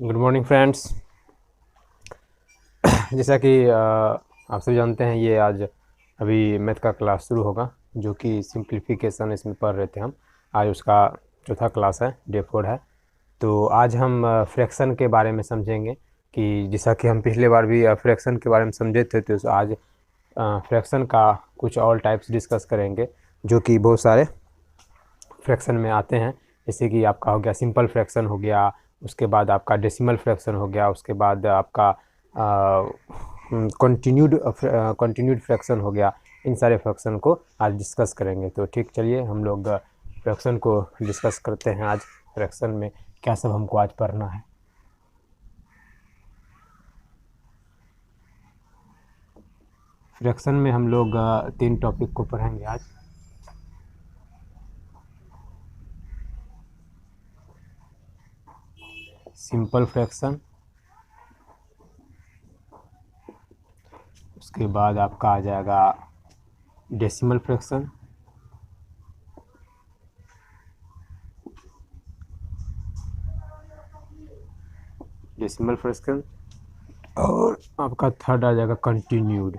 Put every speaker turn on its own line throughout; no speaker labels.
Good morning friends. जैसा कि आप सभी जानते हैं, ये आज अभी मैथ का क्लास शुरू होगा, जो कि सिंप्लीफिकेशन इसमें पढ़ रहे थे हम। आज उसका चौथा क्लास है, डे 4 है। तो आज हम फ्रैक्शन के बारे में समझेंगे कि जैसा कि हम पिछले बार भी फ्रैक्शन के बारे में समझे थे, तो आज फ्रैक्शन का कुछ और टाइप्स डिस्कस करेंगे, जो कि बहुत सारे फ्रैक्शन में आते हैं। जैसे कि आपका हो गया सिंपल फ्रैक्शन हो गया, उसके बाद आपका डेसिमल फ्रैक्शन हो गया, उसके बाद आपका कंटिन्यूड फ्रैक्शन हो गया। इन सारे फ्रैक्शन को आज डिस्कस करेंगे। तो ठीक, चलिए हम लोग फ्रैक्शन को डिस्कस करते हैं। आज फ्रैक्शन में क्या सब हमको आज पढ़ना है। फ्रैक्शन में हम लोग 3 टॉपिक को पढ़ेंगे आज। सिंपल फ्रैक्शन, उसके बाद आपका आ जाएगा डेसिमल फ्रैक्शन, और आपका थर्ड आ जाएगा कंटिन्यूड।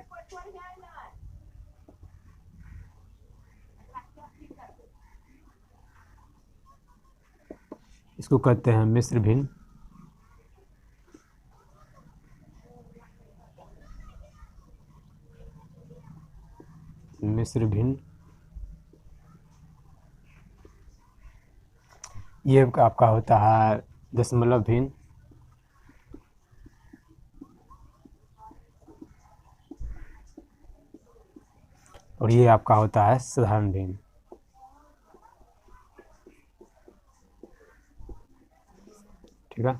इसको कहते हैं मिश्र भिन्न। ये आपका होता है दशमलव भिन्न, और ये आपका होता है साधारण भिन्न। ठीक है,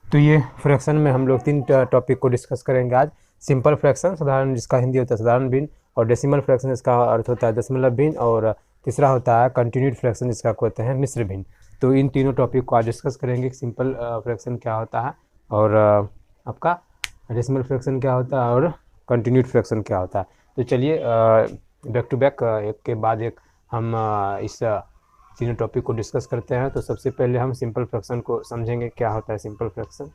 तो ये फ्रैक्शन में हम लोग 3 टॉपिक को डिस्कस करेंगे आज। सिंपल फ्रैक्शन, साधारण, जिसका हिंदी होता है साधारण भिन्न, और डेसिमल फ्रैक्शन, जिसका अर्थ होता है दशमलव भिन्न, और तीसरा होता है कंटिन्यूड फ्रैक्शन, जिसका कहते हैं मिश्र भिन्न। तो इन तीनों टॉपिक को आज डिस्कस करेंगे। सिंपल फ्रैक्शन क्या होता है, और आपका डेसिमल फ्रैक्शन क्या होता है, और कंटिन्यूड फ्रैक्शन क्या होता है। तो चलिए बैक टू बैक एक के बाद एक हम इस तीनों टॉपिक को डिस्कस करते हैं। तो सबसे पहले हम सिंपल फ्रैक्शन को समझेंगे, क्या होता है सिंपल फ्रैक्शन।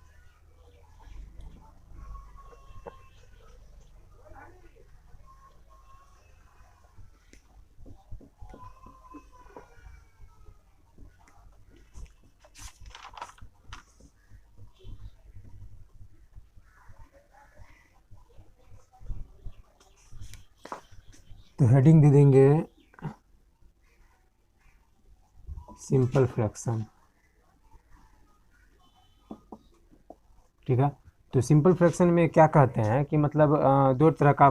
तो हेडिंग दे देंगे सिंपल फ्रैक्शन। ठीक है, तो सिंपल फ्रैक्शन में क्या कहते हैं कि मतलब 2 तरह का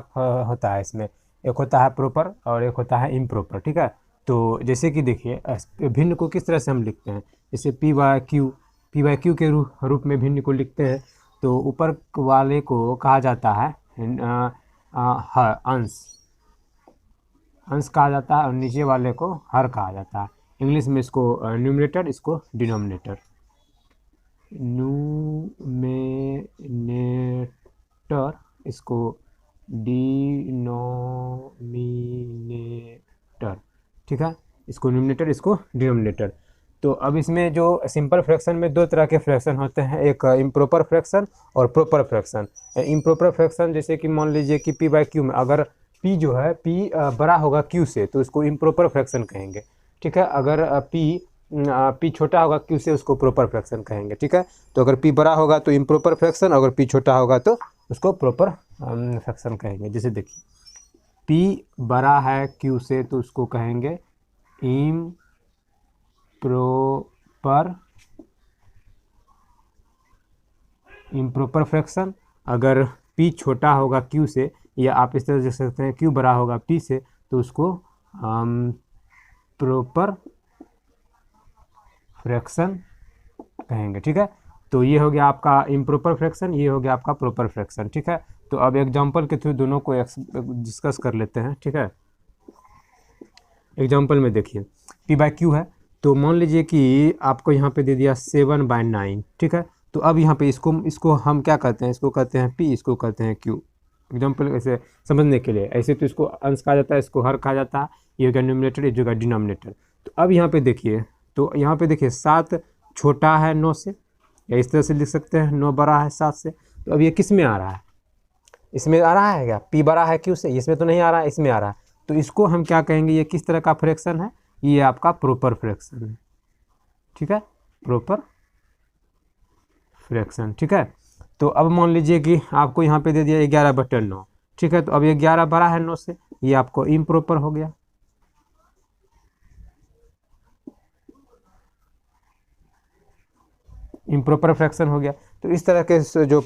होता है इसमें। एक होता है प्रॉपर और एक होता है इम्प्रॉपर। ठीक है, तो जैसे कि देखिए भिन्न को किस तरह से हम लिखते हैं। जैसे पी बाय क्यू के रूप में भिन्न को लिखते हैं। तो ऊपर वाले को कहा जाता है अंश कहा जाता है, और नीचे वाले को हर कहा जाता है। इंग्लिश में इसको न्यूमरेटर, इसको डिनोमिनेटर। इसको डिनोमिनेटर। ठीक है, इसको न्यूमरेटर, इसको डिनोमिनेटर। तो अब इसमें जो सिंपल फ्रैक्शन में 2 तरह के फ्रैक्शन होते हैं, एक इम्प्रॉपर फ्रैक्शन और प्रॉपर फ्रैक्शन। इम्प्रॉपर फ्रैक्शन जैसे कि मान लीजिए कि पी बाय क्यू में अगर पी जो है पी बड़ा होगा क्यू से, तो इसको इम्प्रॉपर फ्रैक्शन कहेंगे। ठीक है, अगर पी छोटा होगा क्यू से, उसको प्रॉपर फ्रैक्शन कहेंगे। ठीक है, तो अगर पी बड़ा होगा तो इम्प्रॉपर फ्रैक्शन, अगर पी छोटा होगा तो उसको प्रॉपर फ्रैक्शन कहेंगे। जैसे देखिए पी बड़ा है क्यू से, तो उसको कहेंगे इम्प्रॉपर फ्रैक्शन। अगर पी छोटा होगा क्यू से, या आप इस तरह देख सकते हैं क्यू बड़ा होगा पी से, तो उसको प्रॉपर फ्रैक्शन कहेंगे। ठीक है, तो ये हो गया आपका इम्प्रॉपर फ्रैक्शन, ये हो गया आपका प्रॉपर फ्रैक्शन। ठीक है, तो अब एग्जांपल के थ्रू दोनों को डिस्कस कर लेते हैं। ठीक है, एग्जांपल में देखिए पी बाय क्यू है, तो मान लीजिए कि आपको यहाँ पे दे दिया 7/9। ठीक है, तो अब यहाँ पे इसको हम क्या कहते हैं, इसको कहते हैं पी, इसको कहते हैं क्यू। एग्जाम्पल ऐसे समझने के लिए, ऐसे तो इसको अंश कहा जाता है, इसको हर कहा जाता है। ये होगा न्यूमरेटर, ये होगा डिनोमिनेटर। तो अब यहाँ पे देखिए, तो यहाँ पे देखिए 7 छोटा है 9 से, या इस तरह से लिख सकते हैं 9 बड़ा है 7 से। तो अब ये किस में आ रहा है, इसमें आ रहा है क्या, P बड़ा है Q से, इसमें तो नहीं आ रहा है, इसमें आ रहा है। तो इसको हम क्या कहेंगे, ये किस तरह का फ्रैक्शन है, ये आपका प्रॉपर फ्रैक्शन है, ठीक है, प्रॉपर फ्रैक्शन, ठीक है। तो अब मान लीजिए कि आपको यहाँ पे दे दिया 11/9, ठीक है। तो अब ये 11 बड़ा है 9 से, ये आपको इम्प्रॉपर हो गया, इम्प्रॉपर फ्रैक्शन हो गया। तो इस तरह के जो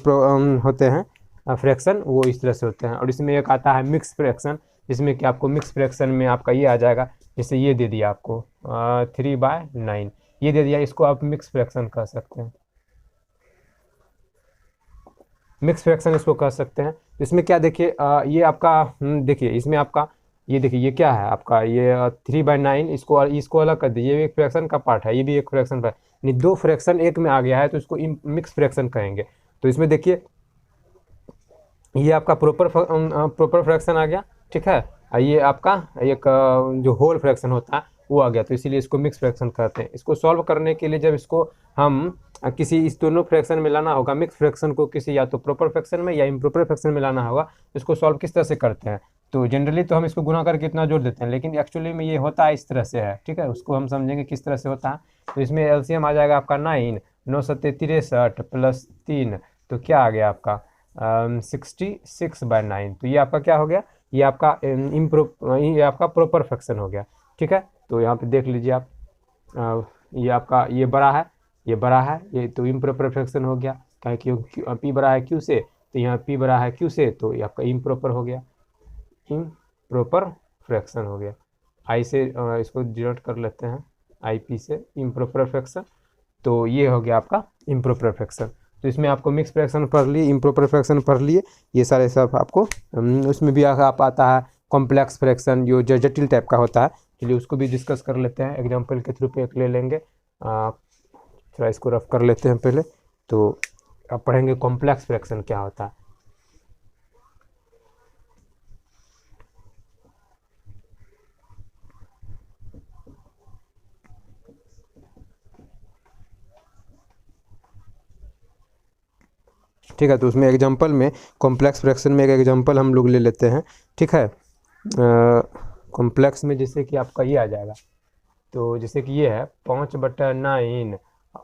होते हैं फ्रैक्शन, वो इस तरह से होते हैं। और इसमें एक आता है मिक्स फ्रैक्शन, जिसमें कि आपको मिक्स फ्रैक्शन में आपका ये आ जाएगा, जैसे ये दे दिया आपको 3/9, ये दे दिया, इसको आप मिक्स फ्रैक्शन कह सकते हैं, मिक्स फ्रैक्शन इसको कह सकते हैं। इसमें क्या देखिए, ये आपका देखिए इसमें आपका ये देखिए ये क्या है आपका, ये 3/9, इसको अलग कर दीजिए, ये एक फ्रैक्शन का पार्ट है, ये भी एक फ्रैक्शन का, यानी 2 फ्रैक्शन एक में आ गया है, तो इसको मिक्स फ्रैक्शन कहेंगे। तो इसमें देखिए ये आपका प्रॉपर फ्रैक्शन आ गया, ठीक है। ये आपका एक जो होल फ्रैक्शन होता है वो आ गया, तो इसीलिए इसको मिक्स फ्रैक्शन कहते हैं। इसको सॉल्व करने के लिए जब इसको हम किसी इस दोनों फ्रैक्शन में लाना होगा, मिक्स फ्रैक्शन को किसी या तो प्रॉपर फ्रैक्शन में या इम्प्रॉपर फ्रैक्शन में लाना होगा, इसको सॉल्व किस तरह से करते हैं। तो जनरली तो हम इसको गुना करके इतना जोड़ देते हैं, लेकिन एक्चुअली में ये होता है इस तरह से है, ठीक है। उसको हम समझेंगे किस तरह से होता है। तो इसमें एलसीएम आ जाएगा आपका 9, 9 सत्ते 63 प्लस 3, तो क्या आ गया आपका 66/9। तो ये आपका क्या हो गया, ये आपका ये आपका प्रॉपर फ्रैक्शन हो गया, ठीक है। तो यहाँ पे देख लीजिए आप, ये आपका ये बड़ा है, ये बड़ा है, ये तो इम्प्रॉपर फ्रैक्शन हो गया, क्या कि P बड़ा है Q से, तो यहाँ P बड़ा है Q से, तो ये आपका इम्प्रॉपर हो गया, इम्प्रॉपर फ्रैक्शन हो गया। I से इसको डिनोट कर लेते हैं, IP से इम्प्रॉपर फ्रैक्शन, तो ये हो गया आपका इम्प्रॉपर फ्रैक्शन। तो इसमें आपको मिक्स फ्रैक्शन पढ़ लिए, इम्प्रॉपर फ्रैक्शन पढ़ लिए, ये सारे सब आपको उसमें भी आप आता है कॉम्प्लेक्स फ्रैक्शन, जो जटिल टाइप का होता है, चलिए उसको भी डिस्कस कर लेते हैं, एग्जांपल के थ्रू पे एक ले लेंगे। थोड़ा इसको रफ कर लेते हैं पहले, तो अब पढ़ेंगे कॉम्प्लेक्स फ्रैक्शन क्या होता है। ठीक है, तो उसमें एग्जांपल में कॉम्प्लेक्स फ्रैक्शन में एक एग्जांपल हम लोग ले लेते हैं, ठीक है। कॉम्प्लेक्स में जैसे कि आपका ये आ जाएगा, तो जैसे कि ये है 5/9,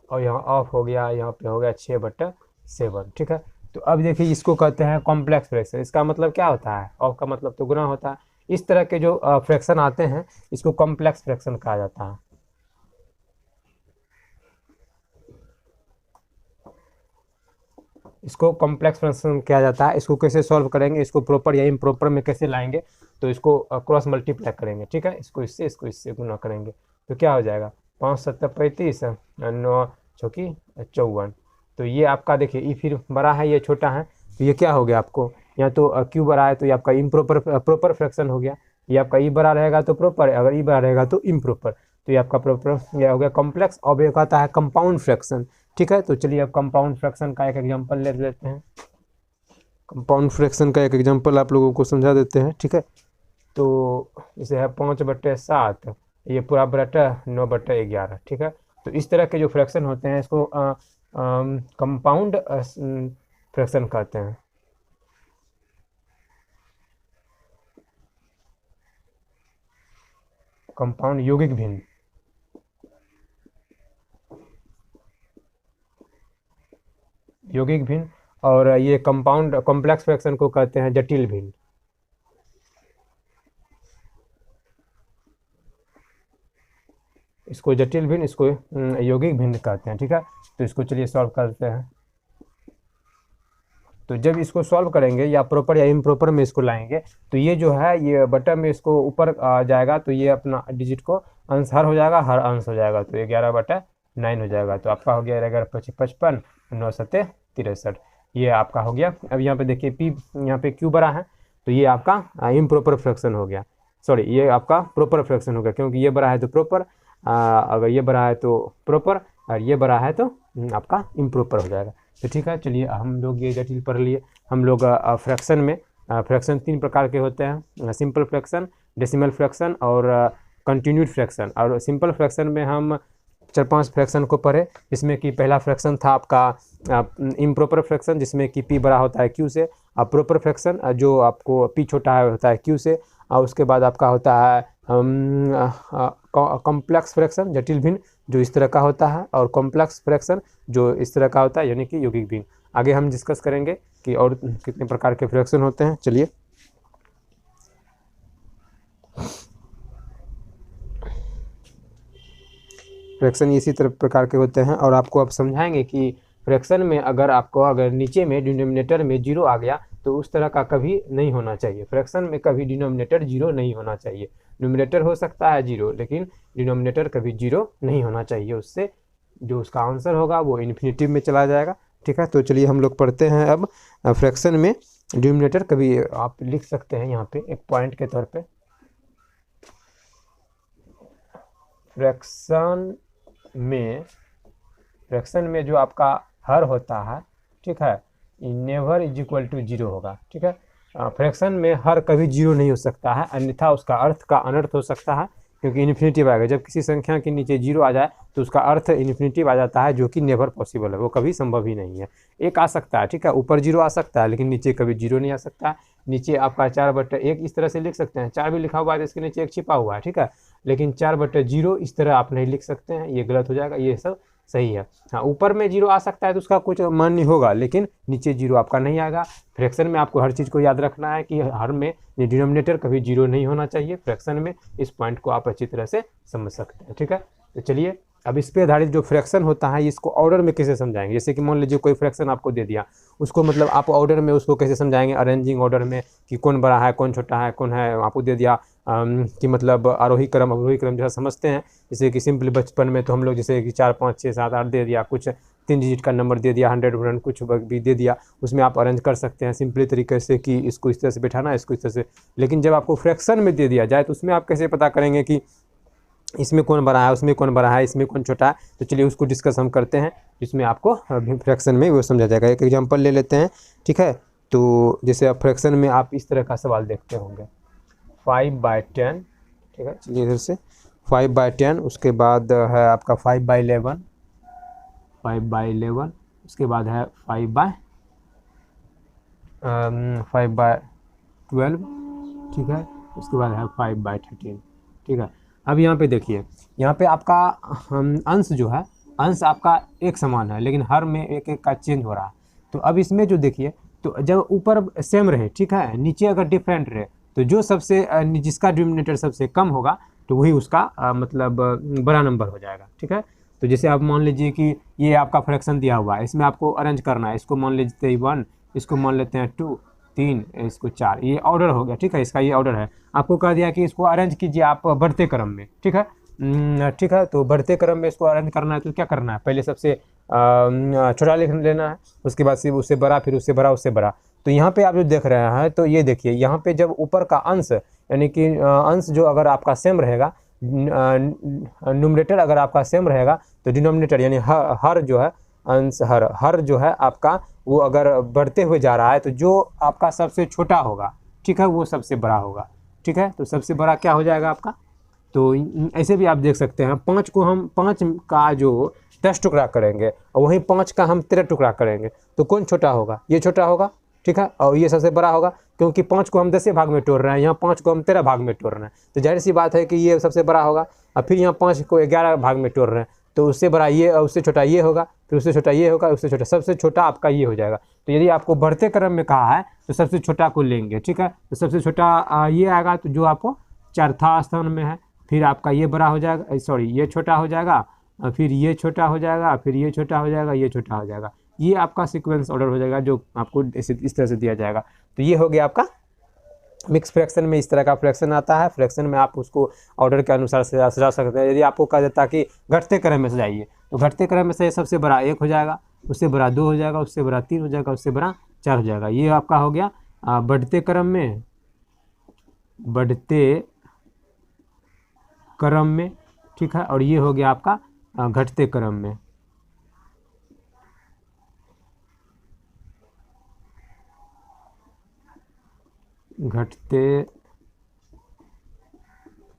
और यहाँ ऑफ हो गया, यहाँ पे हो गया 6/7, ठीक है। तो अब देखिए इसको कहते हैं कॉम्प्लेक्स फ्रैक्शन। इसका मतलब क्या होता है, ऑफ का मतलब तो गुना होता है। इस तरह के जो फ्रैक्शन आते हैं इसको कॉम्प्लेक्स फ्रैक्शन कहा जाता है। इसको कॉम्प्लेक्स फ्रैक्शन किया जाता है। इसको कैसे सॉल्व करेंगे, इसको प्रॉपर या इम्प्रॉपर में कैसे लाएंगे, तो इसको क्रॉस मल्टीप्लाई करेंगे, ठीक है। इसको इससे गुना करेंगे, तो क्या हो जाएगा 5 7 35, 9 चौकी 54। तो ये आपका देखिए ये फिर बड़ा है, ये छोटा है, तो ये क्या हो गया आपको, या तो Q बड़ा है तो ये आपका प्रॉपर फ्रैक्शन हो गया। ये आपका E बड़ा रहेगा तो प्रॉपर, अगर E बड़ा रहेगा तो इम्प्रॉपर, तो ये आपका प्रॉपर ये हो गया कॉम्प्लेक्स। अब एक आता है कंपाउंड फ्रैक्शन, ठीक है। तो चलिए अब कंपाउंड फ्रैक्शन का एक एग्जांपल ले लेते हैं। कंपाउंड फ्रैक्शन का एक एग्जांपल आप लोगों को समझा देते हैं, ठीक है। तो जैसे है 5/7, ये पूरा बटा 9/11, ठीक है। तो इस तरह के जो फ्रैक्शन होते हैं इसको कंपाउंड फ्रैक्शन कहते हैं। कंपाउंड यौगिक भिन्न, यौगिक भिन्न, और ये कंपाउंड कॉम्प्लेक्स फ्रैक्शन को कहते हैं जटिल भिन्न। इसको जटिल भिन्न, इसको यौगिक भिन्न कहते हैं, ठीक है। तो इसको चलिए सॉल्व करते हैं। तो जब इसको सॉल्व करेंगे या प्रॉपर या इम्प्रॉपर में इसको लाएंगे, तो ये जो है ये बटन में इसको ऊपर आ जाएगा, तो ये अपना डिजिट को अंश हर हो जाएगा, हर अंश हो जाएगा, तो 11/9 हो जाएगा। तो आपका हो गया 11×5 = 9 7 63, ये आपका हो गया। अब यहाँ पे देखिए P, यहाँ पे Q बड़ा है, तो ये आपका इम्प्रॉपर फ्रैक्शन हो गया, सॉरी ये आपका प्रॉपर फ्रैक्शन हो गया, क्योंकि ये बड़ा है तो प्रॉपर, अगर ये बड़ा है तो प्रॉपर, और ये बड़ा है तो आपका इम्प्रॉपर हो जाएगा। तो ठीक है, चलिए हम लोग ये जटिल पढ़ लिए। हम लोग फ्रैक्शन में फ्रैक्शन 3 प्रकार के होते हैं, सिंपल फ्रैक्शन, डेसिमल फ्रैक्शन और कंटिन्यूड फ्रैक्शन। और सिंपल फ्रैक्शन में हम चार पांच फ्रैक्शन को पढ़े, जिसमें कि पहला फ्रैक्शन था आपका इम्प्रॉपर फ्रैक्शन, जिसमें कि p बड़ा होता है q से, और प्रॉपर फ्रैक्शन जो आपको p छोटा है होता है q से, और उसके बाद आपका होता है कॉम्प्लेक्स फ्रैक्शन जटिल भिन्न जो इस तरह का होता है, और कॉम्प्लेक्स फ्रैक्शन जो इस तरह का होता है यानी कि यौगिक भिन्न। आगे हम डिस्कस करेंगे कि और कितने प्रकार के फ्रैक्शन होते हैं। चलिए, फ्रैक्शन इसी तरह प्रकार के होते हैं, और आपको अब समझाएंगे कि फ्रैक्शन में अगर नीचे में डिनोमिनेटर में जीरो आ गया तो उस तरह का कभी नहीं होना चाहिए। फ्रैक्शन में कभी डिनोमिनेटर जीरो नहीं होना चाहिए। न्यूमिनेटर हो सकता है जीरो, लेकिन डिनोमिनेटर कभी जीरो नहीं होना चाहिए। उससे जो उसका आंसर होगा वो इन्फिनिटिव में चला जाएगा। ठीक है, तो चलिए हम लोग पढ़ते हैं अब फ्रैक्शन में डिनोमिनेटर कभी आप लिख सकते हैं यहाँ पे एक पॉइंट के तौर पे। फ्रैक्शन में जो आपका हर होता है, ठीक है, never is equal to zero होगा। ठीक है, फ्रैक्शन में हर कभी जीरो नहीं हो सकता है, अन्यथा उसका अर्थ का अनर्थ हो सकता है, क्योंकि इन्फिनिटिव आएगा। जब किसी संख्या के नीचे जीरो आ जाए तो उसका अर्थ इन्फिनिटिव आ जाता है, जो कि नेवर पॉसिबल है, वो कभी संभव ही नहीं है। एक आ सकता है, ठीक है, ऊपर जीरो आ सकता है, लेकिन नीचे कभी जीरो नहीं आ सकता है। नीचे आपका 4/1 इस तरह से लिख सकते हैं, 4 भी लिखा हुआ है तो इसके नीचे एक छिपा हुआ है, ठीक है, लेकिन 4/0 इस तरह आप नहीं लिख सकते हैं, ये गलत हो जाएगा, ये सब सही है। हाँ, ऊपर में जीरो आ सकता है तो उसका कुछ मान्य होगा, लेकिन नीचे जीरो आपका नहीं आएगा। फ्रैक्शन में आपको हर चीज़ को याद रखना है कि हर में डिनोमिनेटर कभी जीरो नहीं होना चाहिए। फ्रैक्शन में इस पॉइंट को आप अच्छी तरह से समझ सकते हैं। ठीक है, तो चलिए अब इस पे आधारित जो फ्रैक्शन होता है इसको ऑर्डर में कैसे समझाएंगे। जैसे कि मान लीजिए कोई फ्रैक्शन आपको दे दिया, उसको मतलब आप ऑर्डर में उसको कैसे समझाएंगे, अरेंजिंग ऑर्डर में, कि कौन बड़ा है कौन छोटा है कौन है। आपको दे दिया कि मतलब आरोही क्रम अवरोही क्रम जैसा समझते हैं। जैसे कि सिंपल बचपन में तो हम लोग जैसे कि 4 5 6 7 8 दे दिया, कुछ 3 डिजिट का नंबर दे दिया, 100 100 कुछ भी दे दिया, उसमें आप अरेंज कर सकते हैं सिंपली तरीके से कि इसको इस तरह से बैठाना, इसको इस तरह से। लेकिन जब आपको फ्रैक्शन में दे दिया जाए तो उसमें आप कैसे पता करेंगे कि इसमें कौन बड़ा है, उसमें कौन बड़ा है, इसमें कौन छोटा है। तो चलिए उसको डिस्कस हम करते हैं, जिसमें आपको फ्रैक्शन में वो समझा जाएगा। एक एग्जांपल ले लेते हैं, ठीक है। तो जैसे आप फ्रैक्शन में आप इस तरह का सवाल देखते होंगे 5/10, ठीक है, चलिए इधर से 5/10, उसके बाद है आपका 5/11, 5/11, उसके बाद है 5/12, ठीक है, उसके बाद है 5/13, ठीक है। अब यहाँ पे देखिए, यहाँ पे आपका अंश जो है, अंश आपका एक समान है, लेकिन हर में एक एक का चेंज हो रहा है। तो अब इसमें जो देखिए, तो जब ऊपर सेम रहे, ठीक है, नीचे अगर डिफरेंट रहे, तो जो सबसे जिसका डिनोमिनेटर सबसे कम होगा तो वही उसका मतलब बड़ा नंबर हो जाएगा। ठीक है, तो जैसे आप मान लीजिए कि ये आपका फ्रैक्शन दिया हुआ है, इसमें आपको अरेंज करना है। इसको मान लेते हैं 1, इसको मान लेते हैं 2, 3, इसको 4, ये ऑर्डर हो गया। ठीक है, इसका ये ऑर्डर है। आपको कह दिया कि इसको अरेंज कीजिए आप बढ़ते क्रम में। ठीक है, ठीक है, तो बढ़ते क्रम में इसको अरेंज करना है तो क्या करना है, पहले सबसे छोटा लिख लेना है, उसके बाद से उससे बड़ा, फिर उससे बड़ा, उससे बड़ा। तो यहाँ पे आप जो देख रहे हैं, तो ये देखिए यहाँ पे जब ऊपर का अंश यानी कि अंश जो अगर आपका सेम रहेगा, न्यूमरेटर अगर आपका सेम रहेगा, तो डिनोमिनेटर यानी हर जो है, अंश हर जो है आपका, वो अगर बढ़ते हुए जा रहा है तो जो आपका सबसे छोटा होगा, ठीक है, वो सबसे बड़ा होगा। ठीक है, तो सबसे बड़ा क्या हो जाएगा आपका। तो ऐसे भी आप देख सकते हैं, 5 को हम 5 का जो 10 टुकड़ा करेंगे और वहीं 5 का हम 13 टुकड़ा करेंगे, तो कौन छोटा होगा, ये छोटा होगा। ठीक है, और ये सबसे बड़ा होगा, क्योंकि 5 को हम 10 भाग में तोड़ रहे हैं, यहाँ 5 को हम 13 भाग में तोड़ रहे हैं, तो जाहिर सी बात है कि ये सबसे बड़ा होगा। और फिर यहाँ 5 को 11 भाग में तोड़ रहे हैं, तो उससे बड़ा ये और उससे छोटा ये होगा, फिर उससे छोटा ये होगा, उससे छोटा, सबसे छोटा आपका ये हो जाएगा। तो यदि आपको बढ़ते क्रम में कहा है तो सबसे छोटा को लेंगे। ठीक है, तो सबसे छोटा ये आएगा, तो जो आपको चौथा स्थान में है, फिर आपका ये बड़ा हो जाएगा, सॉरी ये छोटा हो जाएगा, फिर ये छोटा हो जाएगा, फिर ये छोटा हो जाएगा, ये छोटा हो जाएगा। ये आपका सीक्वेंस ऑर्डर हो जाएगा जो आपको इस तरह से दिया जाएगा। तो ये हो गया आपका मिक्स फ्रैक्शन में। इस तरह का फ्रैक्शन आता है, फ्रैक्शन में आप उसको ऑर्डर के अनुसार सजा सकते हैं। यदि आपको कहा जाता है कि घटते क्रम में सजाइए, तो घटते क्रम में से सबसे बड़ा 1 हो जाएगा, उससे बड़ा 2 हो जाएगा, उससे बड़ा 3 हो जाएगा, उससे बड़ा 4 हो जाएगा। ये आपका हो गया बढ़ते क्रम में, बढ़ते क्रम में। ठीक है, और ये हो गया आपका घटते क्रम में। घटते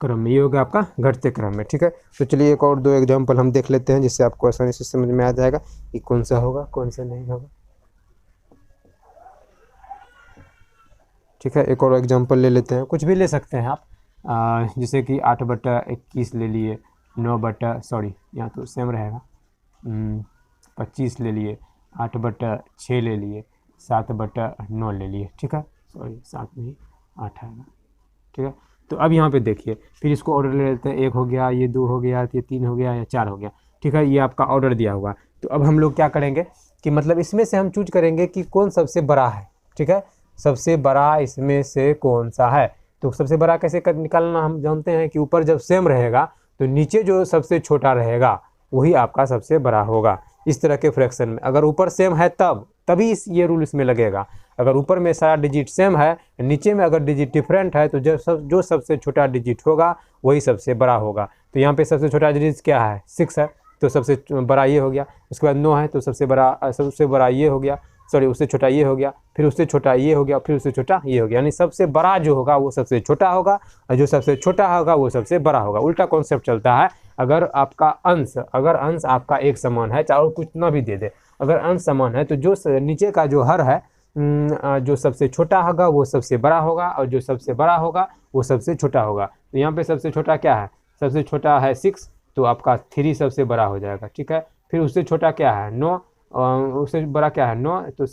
क्रम में, ये हो गया आपका घटते क्रम में। ठीक है, तो चलिए एक और दो एग्जाम्पल हम देख लेते हैं जिससे आपको आसानी से समझ में आ जाएगा कि कौन सा होगा कौन सा नहीं होगा। ठीक है, एक और एग्जाम्पल ले लेते हैं, कुछ भी ले सकते हैं आप, जैसे कि 8/21 ले लिए, 9 यहाँ तो सेम रहेगा, 25 ले लिए, 8/6 ले लिए, 7/9 ले लिए। ठीक है, सॉरी 7 नहीं 8 आएगा। ठीक है, तो अब यहाँ पे देखिए, फिर इसको ऑर्डर ले लेते हैं, 1 हो गया, ये 2 हो गया, ये 3 हो गया, या 4 हो गया। ठीक है, ये आपका ऑर्डर दिया हुआ। तो अब हम लोग क्या करेंगे कि मतलब इसमें से हम चूज करेंगे कि कौन सबसे बड़ा है। ठीक है, सबसे बड़ा इसमें से कौन सा है। तो सबसे बड़ा कैसे निकालना, हम जानते हैं कि ऊपर जब सेम रहेगा तो नीचे जो सबसे छोटा रहेगा वही आपका सबसे बड़ा होगा। इस तरह के फ्रैक्शन में अगर ऊपर सेम है तभी ये रूल इसमें लगेगा। अगर ऊपर में सारा डिजिट सेम है, नीचे में अगर डिजिट डिफरेंट है, तो जो सबसे छोटा डिजिट होगा वही सबसे बड़ा होगा। तो यहाँ पे सबसे छोटा डिजिट क्या है, 6 है, तो सबसे बड़ा ये हो गया। उसके बाद 9 है, तो सबसे बड़ा ये हो गया, सॉरी उससे छोटा ये हो गया, फिर उससे छोटा ये हो गया, फिर उससे छोटा ये हो गया। यानी सबसे बड़ा जो होगा वो सबसे छोटा होगा, और जो सबसे छोटा होगा वो सबसे बड़ा होगा। उल्टा कॉन्सेप्ट चलता है। अगर अंश आपका एक समान है, चाहे कुछ ना भी दे दे, अगर अंश समान है तो जो नीचे का जो हर है, जो सबसे छोटा होगा वो सबसे बड़ा होगा, और जो सबसे बड़ा होगा वो सबसे छोटा होगा। तो यहाँ पे सबसे छोटा क्या है, सबसे छोटा है 6, तो आपका 3 सबसे बड़ा हो जाएगा। ठीक है, फिर उससे छोटा क्या है 9, उससे बड़ा क्या है 9, तो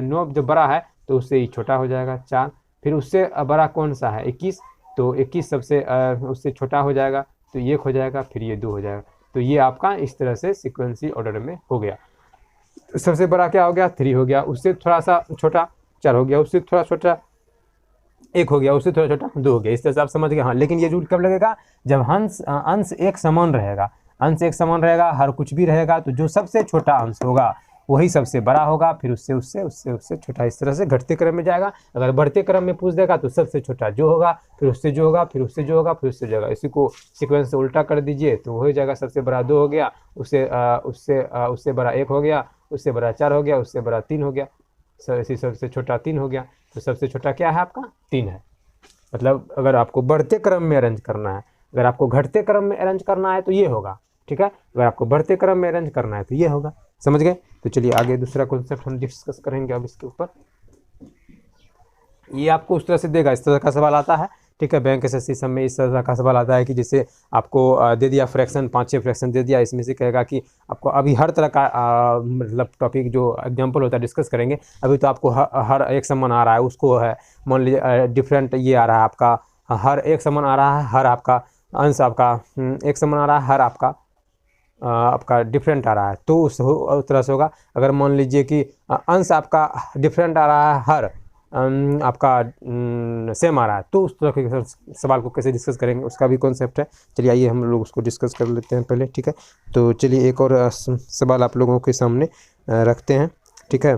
9 जब बड़ा है तो उससे ही छोटा हो जाएगा 4। फिर उससे बड़ा कौन सा है 21, तो 21 सबसे उससे छोटा हो जाएगा, तो 1 हो जाएगा, फिर ये 2 हो जाएगा। तो ये आपका इस तरह से सीक्वेंसी ऑर्डर में हो गया। सबसे बड़ा क्या हो गया 3 हो गया, उससे थोड़ा सा छोटा 4 हो गया, उससे थोड़ा छोटा 1 हो गया, उससे थोड़ा छोटा 2 हो गया। इस तरह से आप समझ गए। हाँ, लेकिन ये रूल कब लगेगा, जब अंश एक समान रहेगा। अंश एक समान रहेगा, हर कुछ भी रहेगा, तो जो सबसे छोटा अंश होगा वही सबसे बड़ा होगा, फिर उससे छोटा, इस तरह से घटते क्रम में जाएगा। अगर बढ़ते क्रम में पूछ देगा तो सबसे छोटा जो होगा, फिर उससे जो होगा, फिर उससे जो होगा, फिर उससे जो होगा। इसी को सीक्वेंस से उल्टा कर दीजिए तो हो जाएगा, सबसे बड़ा 2 हो गया, उससे बड़ा 1 हो गया, उससे बड़ा 4 हो गया, उससे बड़ा 3 हो गया, इसी सबसे छोटा 3 हो गया। तो सबसे छोटा क्या है आपका 3 है। मतलब अगर आपको बढ़ते क्रम में अरेंज करना है, अगर आपको घटते क्रम में अरेंज करना है तो ये होगा। ठीक है, अगर आपको बढ़ते क्रम में अरेंज करना है तो ये होगा। समझ गए। तो चलिए आगे दूसरा कॉन्सेप्ट हम डिस्कस करेंगे अब इसके ऊपर। ये आपको उस तरह से देगा, इस तरह का सवाल आता है। ठीक है, बैंक एसएससी सब में इस तरह का सवाल आता है कि जैसे आपको दे दिया फ्रैक्शन, 5-6 फ्रैक्शन दे दिया, इसमें से कहेगा कि आपको अभी हर तरह का मतलब टॉपिक जो एग्जांपल होता है डिस्कस करेंगे। अभी तो आपको हर एक समान आ रहा है, उसको है मान लीजिए डिफरेंट ये आ रहा है आपका, हर एक समान आ रहा है, हर आपका अंश आपका एक समान आ रहा है, हर आपका डिफरेंट आ रहा है, तो उस तरह से होगा। अगर मान लीजिए कि अंश आपका डिफरेंट आ रहा है, हर आपका सेम आ रहा है, तो उस तरह के सवाल को कैसे डिस्कस करेंगे उसका भी कॉन्सेप्ट है। चलिए आइए हम लोग उसको डिस्कस कर लेते हैं पहले। ठीक है, तो चलिए एक और सवाल आप लोगों के सामने रखते हैं। ठीक है,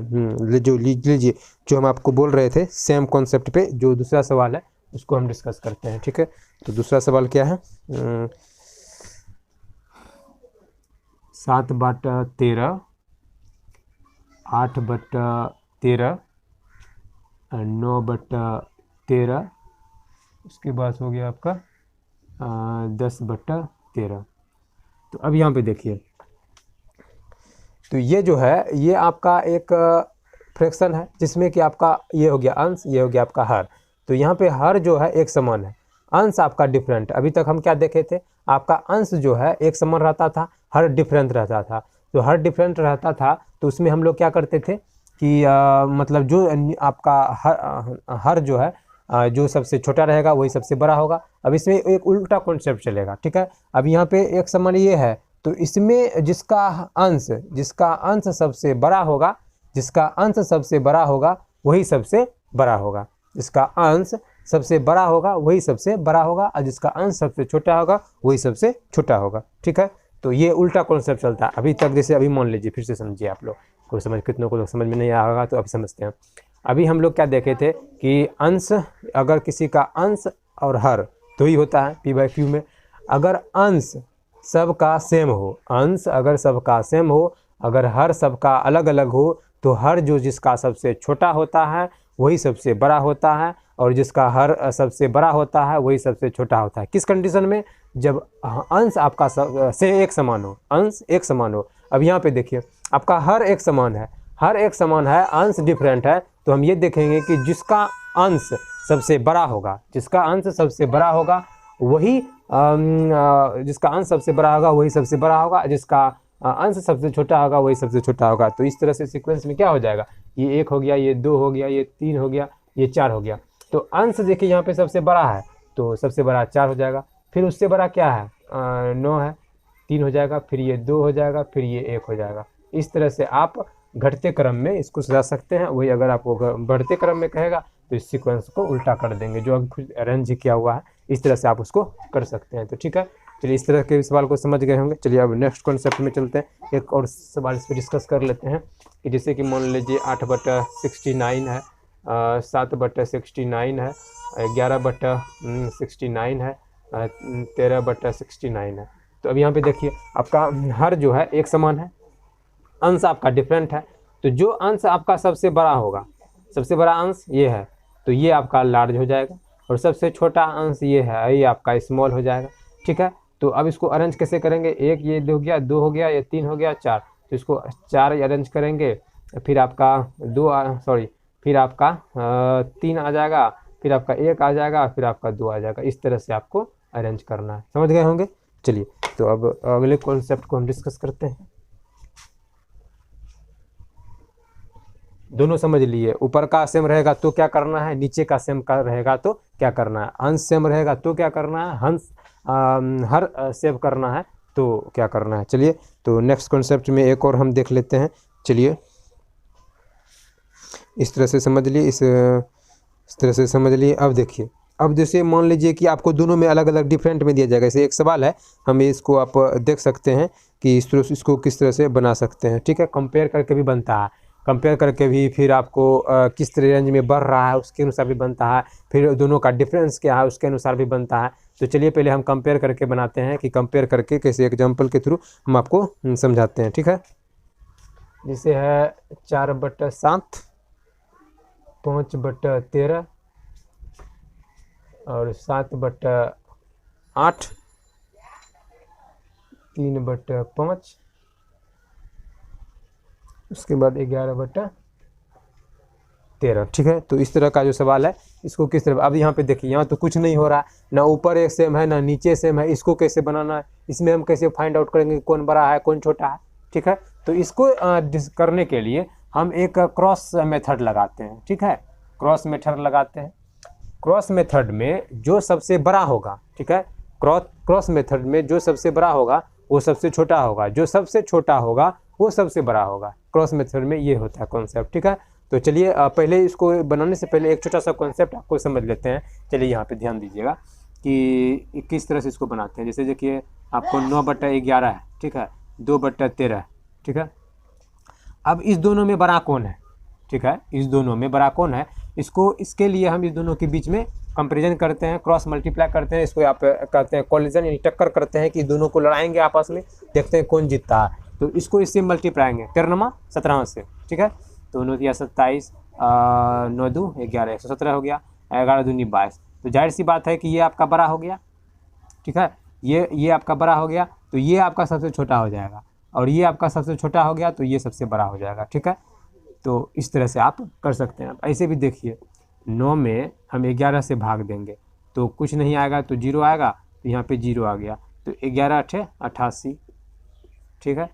लीजिए जो हम आपको बोल रहे थे सेम कॉन्सेप्ट पे जो दूसरा सवाल है उसको हम डिस्कस करते हैं। ठीक है, तो दूसरा सवाल क्या है, 7/13, 8/13, 9/13, उसके बाद हो गया आपका 10/13। तो अब यहाँ पे देखिए, तो ये जो है ये आपका एक फ्रैक्शन है जिसमें कि आपका ये हो गया अंश, ये हो गया आपका हर। तो यहाँ पे हर जो है एक समान है, अंश आपका डिफरेंट। अभी तक हम क्या देखे थे, आपका अंश जो है एक समान रहता था, हर डिफरेंट रहता था। तो हर डिफरेंट रहता था तो उसमें हम लोग क्या करते थे कि मतलब जो आपका हर जो है जो सबसे छोटा रहेगा वही सबसे बड़ा होगा। अब इसमें एक उल्टा कॉन्सेप्ट चलेगा। ठीक है, अब यहाँ पे एक समान ये है, तो इसमें जिसका अंश सबसे बड़ा होगा, जिसका अंश सबसे बड़ा होगा वही सबसे बड़ा होगा, जिसका अंश सबसे बड़ा होगा वही सबसे बड़ा होगा, और जिसका अंश सबसे छोटा होगा वही सबसे छोटा होगा। ठीक है, तो ये उल्टा कॉन्सेप्ट चलता है अभी तक। जैसे अभी मान लीजिए, फिर से समझिए आप लोग, कोई कितनों को समझ में नहीं आया होगा तो अभी समझते हैं। अभी हम लोग क्या देखे थे कि अंश, अगर किसी का अंश और हर तो ही होता है P/Q में। अगर अंश सबका सेम हो, अंश अगर सबका सेम हो, अगर हर सबका अलग अलग हो, तो हर जो जिसका सबसे छोटा होता है वही सबसे बड़ा होता है, और जिसका हर सबसे बड़ा होता है वही सबसे छोटा होता है। किस कंडीशन में? जब अंश आपका से एक समान हो, अंश एक समान हो। अब यहाँ पे देखिए आपका हर एक समान है, हर एक समान है, अंश डिफरेंट है, तो हम ये देखेंगे कि जिसका अंश सबसे बड़ा होगा, जिसका अंश सबसे बड़ा होगा वही जिसका अंश सबसे बड़ा होगा वही सबसे बड़ा होगा, जिसका अंश सबसे छोटा होगा वही सबसे छोटा होगा। तो इस तरह से सीक्वेंस में क्या हो जाएगा, ये 1 हो गया, ये 2 हो गया, ये 3 हो गया, ये 4 हो गया। तो अंश देखिए यहाँ पे सबसे बड़ा है तो सबसे बड़ा 4 हो जाएगा, फिर उससे बड़ा क्या है 9 है, 3 हो जाएगा, फिर ये 2 हो जाएगा, फिर ये 1 हो जाएगा। इस तरह से आप घटते क्रम में इसको सजा सकते हैं। वही अगर आपको बढ़ते क्रम में कहेगा तो इस सीक्वेंस को उल्टा कर देंगे, जो अभी खुद अरेंज किया हुआ है इस तरह से आप उसको कर सकते हैं। तो ठीक है, चलिए इस तरह के सवाल को समझ गए होंगे। चलिए अब नेक्स्ट कॉन्सेप्ट में चलते हैं, एक और सवाल इस पर डिस्कस कर लेते हैं कि जैसे कि मान लीजिए 8/69 है, 7/69 है, 11/69 है, 13/69 है। तो अब यहाँ पे देखिए आपका हर जो है एक समान है, अंश आपका डिफरेंट है। तो जो अंश आपका सबसे बड़ा होगा, सबसे बड़ा अंश ये है तो ये आपका लार्ज हो जाएगा, और सबसे छोटा अंश ये है, ये आपका स्मॉल हो जाएगा। ठीक है, तो अब इसको अरेंज कैसे करेंगे, एक ये हो गया, 2 हो गया, ये 3 हो गया, 4, तो इसको 4 अरेंज करेंगे, फिर आपका 3 आ जाएगा, फिर आपका 1 आ जाएगा, फिर आपका 2 आ जाएगा। इस तरह से आपको अरेंज करना है, समझ गए होंगे। चलिए तो अब अगले कॉन्सेप्ट को हम डिस्कस करते हैं। दोनों समझ लिए, ऊपर का सेम रहेगा तो क्या करना है, नीचे का सेम का रहेगा तो क्या करना है, अंश सेम रहेगा तो क्या करना है, हर सेव करना है तो क्या करना है। चलिए तो नेक्स्ट कॉन्सेप्ट में एक और हम देख लेते हैं। चलिए इस तरह से समझ लिए, इस तरह से समझ लिए। अब देखिए, अब जैसे मान लीजिए कि आपको दोनों में अलग अलग डिफरेंट में दिया जाएगा। जैसे एक सवाल है, हम इसको आप देख सकते हैं कि इस तरह इसको किस तरह से बना सकते हैं। ठीक है, कंपेयर करके भी बनता है, कंपेयर करके भी फिर आपको किस तरह रेंज में बढ़ रहा है उसके अनुसार भी बनता है, फिर दोनों का डिफरेंस क्या है उसके अनुसार भी बनता है। तो चलिए पहले हम कंपेयर करके बनाते हैं कि कंपेयर करके कैसे एग्जांपल के थ्रू हम आपको समझाते हैं। ठीक है, जैसे है 4/7, 5/13 और 7/8, 3/5, उसके बाद 11/13। ठीक है, तो इस तरह का जो सवाल है इसको किस तरह, अब यहाँ पे देखिए यहाँ तो कुछ नहीं हो रहा है, ना ऊपर एक सेम है ना नीचे सेम है, इसको कैसे बनाना है, इसमें हम कैसे फाइंड आउट करेंगे कौन बड़ा है कौन छोटा है। ठीक है, तो इसको करने के लिए हम एक क्रॉस मेथड लगाते हैं। ठीक है, क्रॉस मेथड लगाते हैं। क्रॉस मेथड में जो सबसे बड़ा होगा, ठीक है, क्रॉस मेथड में जो सबसे बड़ा होगा वो सबसे छोटा होगा, जो सबसे छोटा होगा वो सबसे बड़ा होगा। क्रॉस मेथड में ये होता है कॉन्सेप्ट। ठीक है, तो चलिए पहले इसको बनाने से पहले एक छोटा सा कॉन्सेप्ट आपको समझ लेते हैं। चलिए यहाँ पे ध्यान दीजिएगा कि किस तरह से इसको बनाते हैं। जैसे देखिए आपको 9/11 है, ठीक है, 2/13 है। ठीक है, अब इस दोनों में बड़ा कौन है, ठीक है, इस दोनों में बड़ा कौन है, इसके लिए हम इस दोनों के बीच में कंपेरिजन करते हैं, क्रॉस मल्टीप्लाई करते हैं, इसको आप कहते हैं कोलिजन, यानी टक्कर करते हैं कि दोनों को लड़ाएंगे आपस में, देखते हैं कौन जीतता है। तो इसको इससे मल्टीप्लाएंगे 13 17 से। ठीक है, तो 9 या 27, 9 2 11, 117 हो गया, 11 2 22। तो जाहिर सी बात है कि ये आपका बड़ा हो गया। ठीक है, ये आपका बड़ा हो गया, तो ये आपका सबसे छोटा हो जाएगा, और ये आपका सबसे छोटा हो गया तो ये सबसे बड़ा हो जाएगा। ठीक है, तो इस तरह से आप कर सकते हैं। ऐसे भी देखिए 9 में हम 11 से भाग देंगे तो कुछ नहीं आएगा, तो 0 आएगा, तो यहाँ पे 0 आ गया, तो 11 8 88। ठीक है,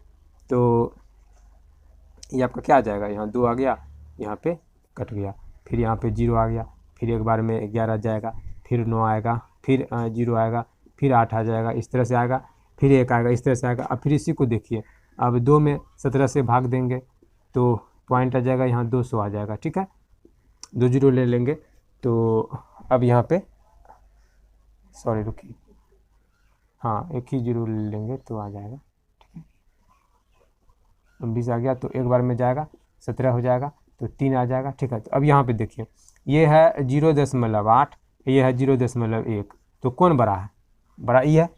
तो ये आपका क्या आ जाएगा, यहाँ 2 आ गया, यहाँ पे कट गया, फिर यहाँ पे 0 आ गया, फिर एक बार में 11 जाएगा, फिर 9 आएगा, फिर 0 आएगा, फिर 8 आ जाएगा, इस तरह से आएगा, फिर 1 आएगा, इस तरह से आएगा। अब फिर इसी को देखिए, अब 2 में 17 से भाग देंगे तो पॉइंट आ जाएगा, यहाँ 200 आ जाएगा। ठीक है, 2 0 ले लेंगे, तो अब यहाँ पे सॉरी रुकिए, हाँ एक ही 0 ले लेंगे तो आ जाएगा। ठीक है, 20 आ गया, तो एक बार में जाएगा, 17 हो जाएगा, तो 3 आ जाएगा। ठीक है, तो अब यहाँ पे देखिए ये है 0.8, ये है 0.1, तो कौन बड़ा है, बड़ा ये है,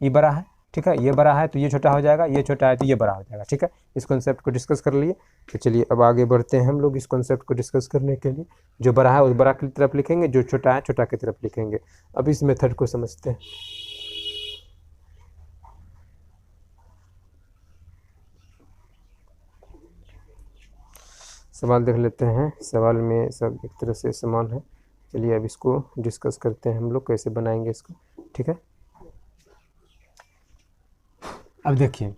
ये बड़ा है। ठीक है, ये बड़ा है तो ये छोटा हो जाएगा, ये छोटा है तो ये बड़ा हो जाएगा। ठीक है, इस कॉन्सेप्ट को डिस्कस कर लिए। तो चलिए अब आगे बढ़ते हैं हम लोग इस कॉन्सेप्ट को डिस्कस करने के लिए। जो बड़ा है उस बड़ा की तरफ लिखेंगे, जो छोटा है छोटा की तरफ लिखेंगे। अब इस मेथड को समझते हैं। सवाल देख लेते हैं। सवाल में सब एक तरह से समान है। चलिए अब इसको डिस्कस करते हैं हम लोग कैसे बनाएंगे इसको, ठीक है। अब देखिए,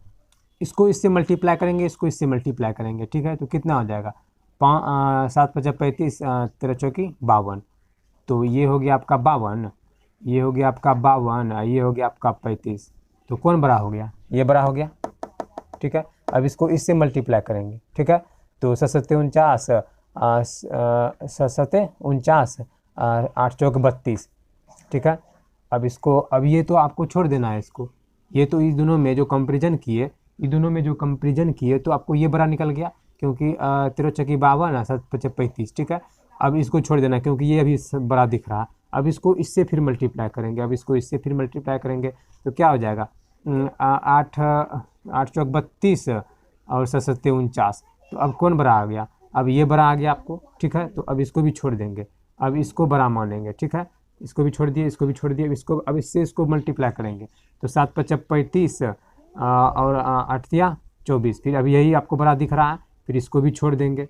इसको इससे मल्टीप्लाई करेंगे, इसको इससे मल्टीप्लाई करेंगे, ठीक है। तो कितना हो जाएगा, 7 × 5 = 35, 13 × 4 = 52। तो ये हो गया आपका 52, ये हो गया आपका 52, ये हो गया आपका 35। तो कौन बड़ा हो गया, ये बड़ा हो गया, ठीक है। अब इसको इससे मल्टीप्लाई करेंगे, ठीक है। तो 7 × 7 = 49, 8 × 4 = 32, ठीक है। अब इसको, अब ये तो आपको छोड़ देना है इसको, ये तो इस दोनों में जो कंपेरिजन किए, इन दोनों में जो कंपेरिजन किए तो आपको ये बड़ा निकल गया, क्योंकि 13 × 4 = 52, 7 × 5 = 35, ठीक है। अब इसको छोड़ देना क्योंकि ये अभी बड़ा दिख रहा है। अब इसको इससे फिर मल्टीप्लाई करेंगे, अब इसको इससे फिर मल्टीप्लाई करेंगे तो क्या हो जाएगा, 8 × 4 = 32 और 7 × 7 = 49। तो अब कौन बड़ा आ गया, अब ये बड़ा आ गया आपको, ठीक है। तो अब इसको भी छोड़ देंगे, अब इसको बड़ा मानेंगे, ठीक है। इसको भी छोड़ दिए, इसको भी छोड़ दिए, अब इससे इसको मल्टीप्लाई करेंगे तो 7 × 5 = 35 और 8 × 3 = 24। फिर अब यही आपको बड़ा दिख रहा है, फिर इसको भी छोड़ देंगे,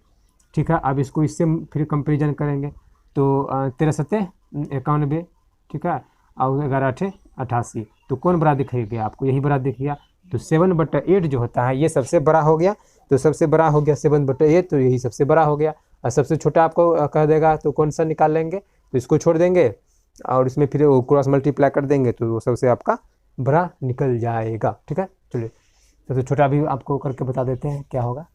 ठीक है। अब इसको इससे फिर कंपेरिजन करेंगे तो 13 × 7 = 91, ठीक है, और 11 × 8 = 88। तो कौन बड़ा दिखेगा आपको, यही बड़ा दिख गया। तो 7/8 जो होता है ये सबसे बड़ा हो गया, तो सबसे बड़ा हो गया 7/8, तो यही सबसे बड़ा हो गया। और सबसे छोटा आपको कह देगा तो कौन सा निकाल लेंगे, तो इसको छोड़ देंगे और इसमें फिर वो क्रॉस मल्टीप्लाई कर देंगे तो वो सबसे आपका बड़ा निकल जाएगा, ठीक है। चलिए सबसे छोटा भी आपको करके बता देते हैं क्या होगा।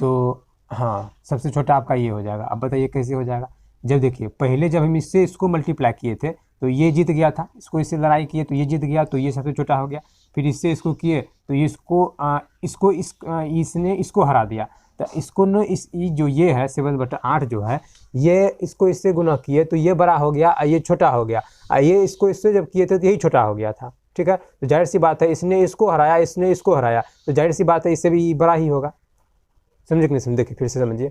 तो हाँ, सबसे छोटा आपका ये हो जाएगा। अब बताइए कैसे हो जाएगा। जब देखिए, पहले जब हम इससे इसको मल्टीप्लाई किए थे तो ये जीत गया था, इसको इससे लड़ाई किए तो ये जीत गया, तो ये सबसे छोटा हो गया। फिर इससे इसको किए तो इसने इसको हरा दिया, तो इसको न जो ये है 7/8 जो है, ये इसको इससे गुना किए तो ये बड़ा हो गया, ये छोटा हो गया। ये इसको इससे जब किए थे तो यही छोटा हो गया था, ठीक है। तो जाहिर सी बात है इसने इसको हराया, इसने इसको हराया, तो जाहिर सी बात है इससे भी बड़ा ही होगा। समझे कि नहीं समझे, फिर से समझिए।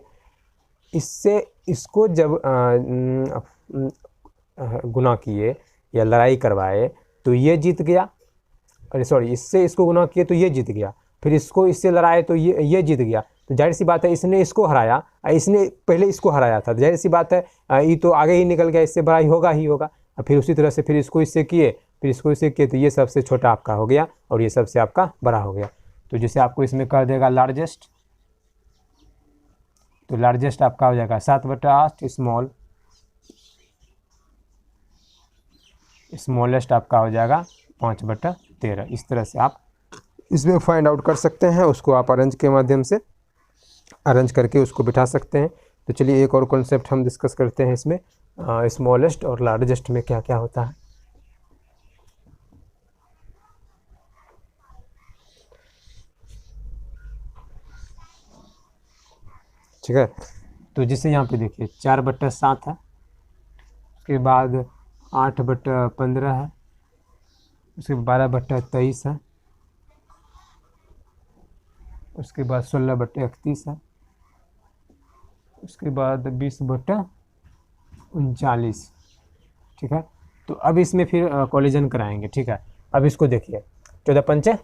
इससे इसको जब गुना किए या लड़ाई करवाए तो ये जीत गया, अरे सॉरी, इससे इसको गुना किए तो ये जीत गया, फिर इसको इससे लड़ाए तो ये जीत गया। तो जाहिर सी बात है इसने इसको हराया, इसने पहले इसको हराया था, जाहिर सी बात है ये तो आगे ही निकल गया, इससे बड़ा ही होगा ही होगा। फिर उसी तरह से फिर इसको इससे किए, फिर इसको इससे किए, तो ये सबसे छोटा आपका हो गया और ये सबसे आपका बड़ा हो गया। तो जैसे आपको इसमें कर देगा लार्जेस्ट, तो लार्जेस्ट आपका हो जाएगा 7/8, स्मॉलेस्ट आपका हो जाएगा 5/13। इस तरह से आप इसमें फाइंड आउट कर सकते हैं, उसको आप अरेंज के माध्यम से अरेंज करके उसको बिठा सकते हैं। तो चलिए एक और कॉन्सेप्ट हम डिस्कस करते हैं इसमें, स्मॉलेस्ट और लार्जेस्ट में क्या क्या होता है। ठीक है, तो जैसे यहाँ पे देखिए 4/7 है, उसके बाद 8/15 है, उसके 12/23 है, उसके बाद 16/31 है, उसके बाद 20/39, ठीक है। तो अब इसमें फिर कोलिजन कराएंगे, ठीक है। अब इसको देखिए, 14 × 5 =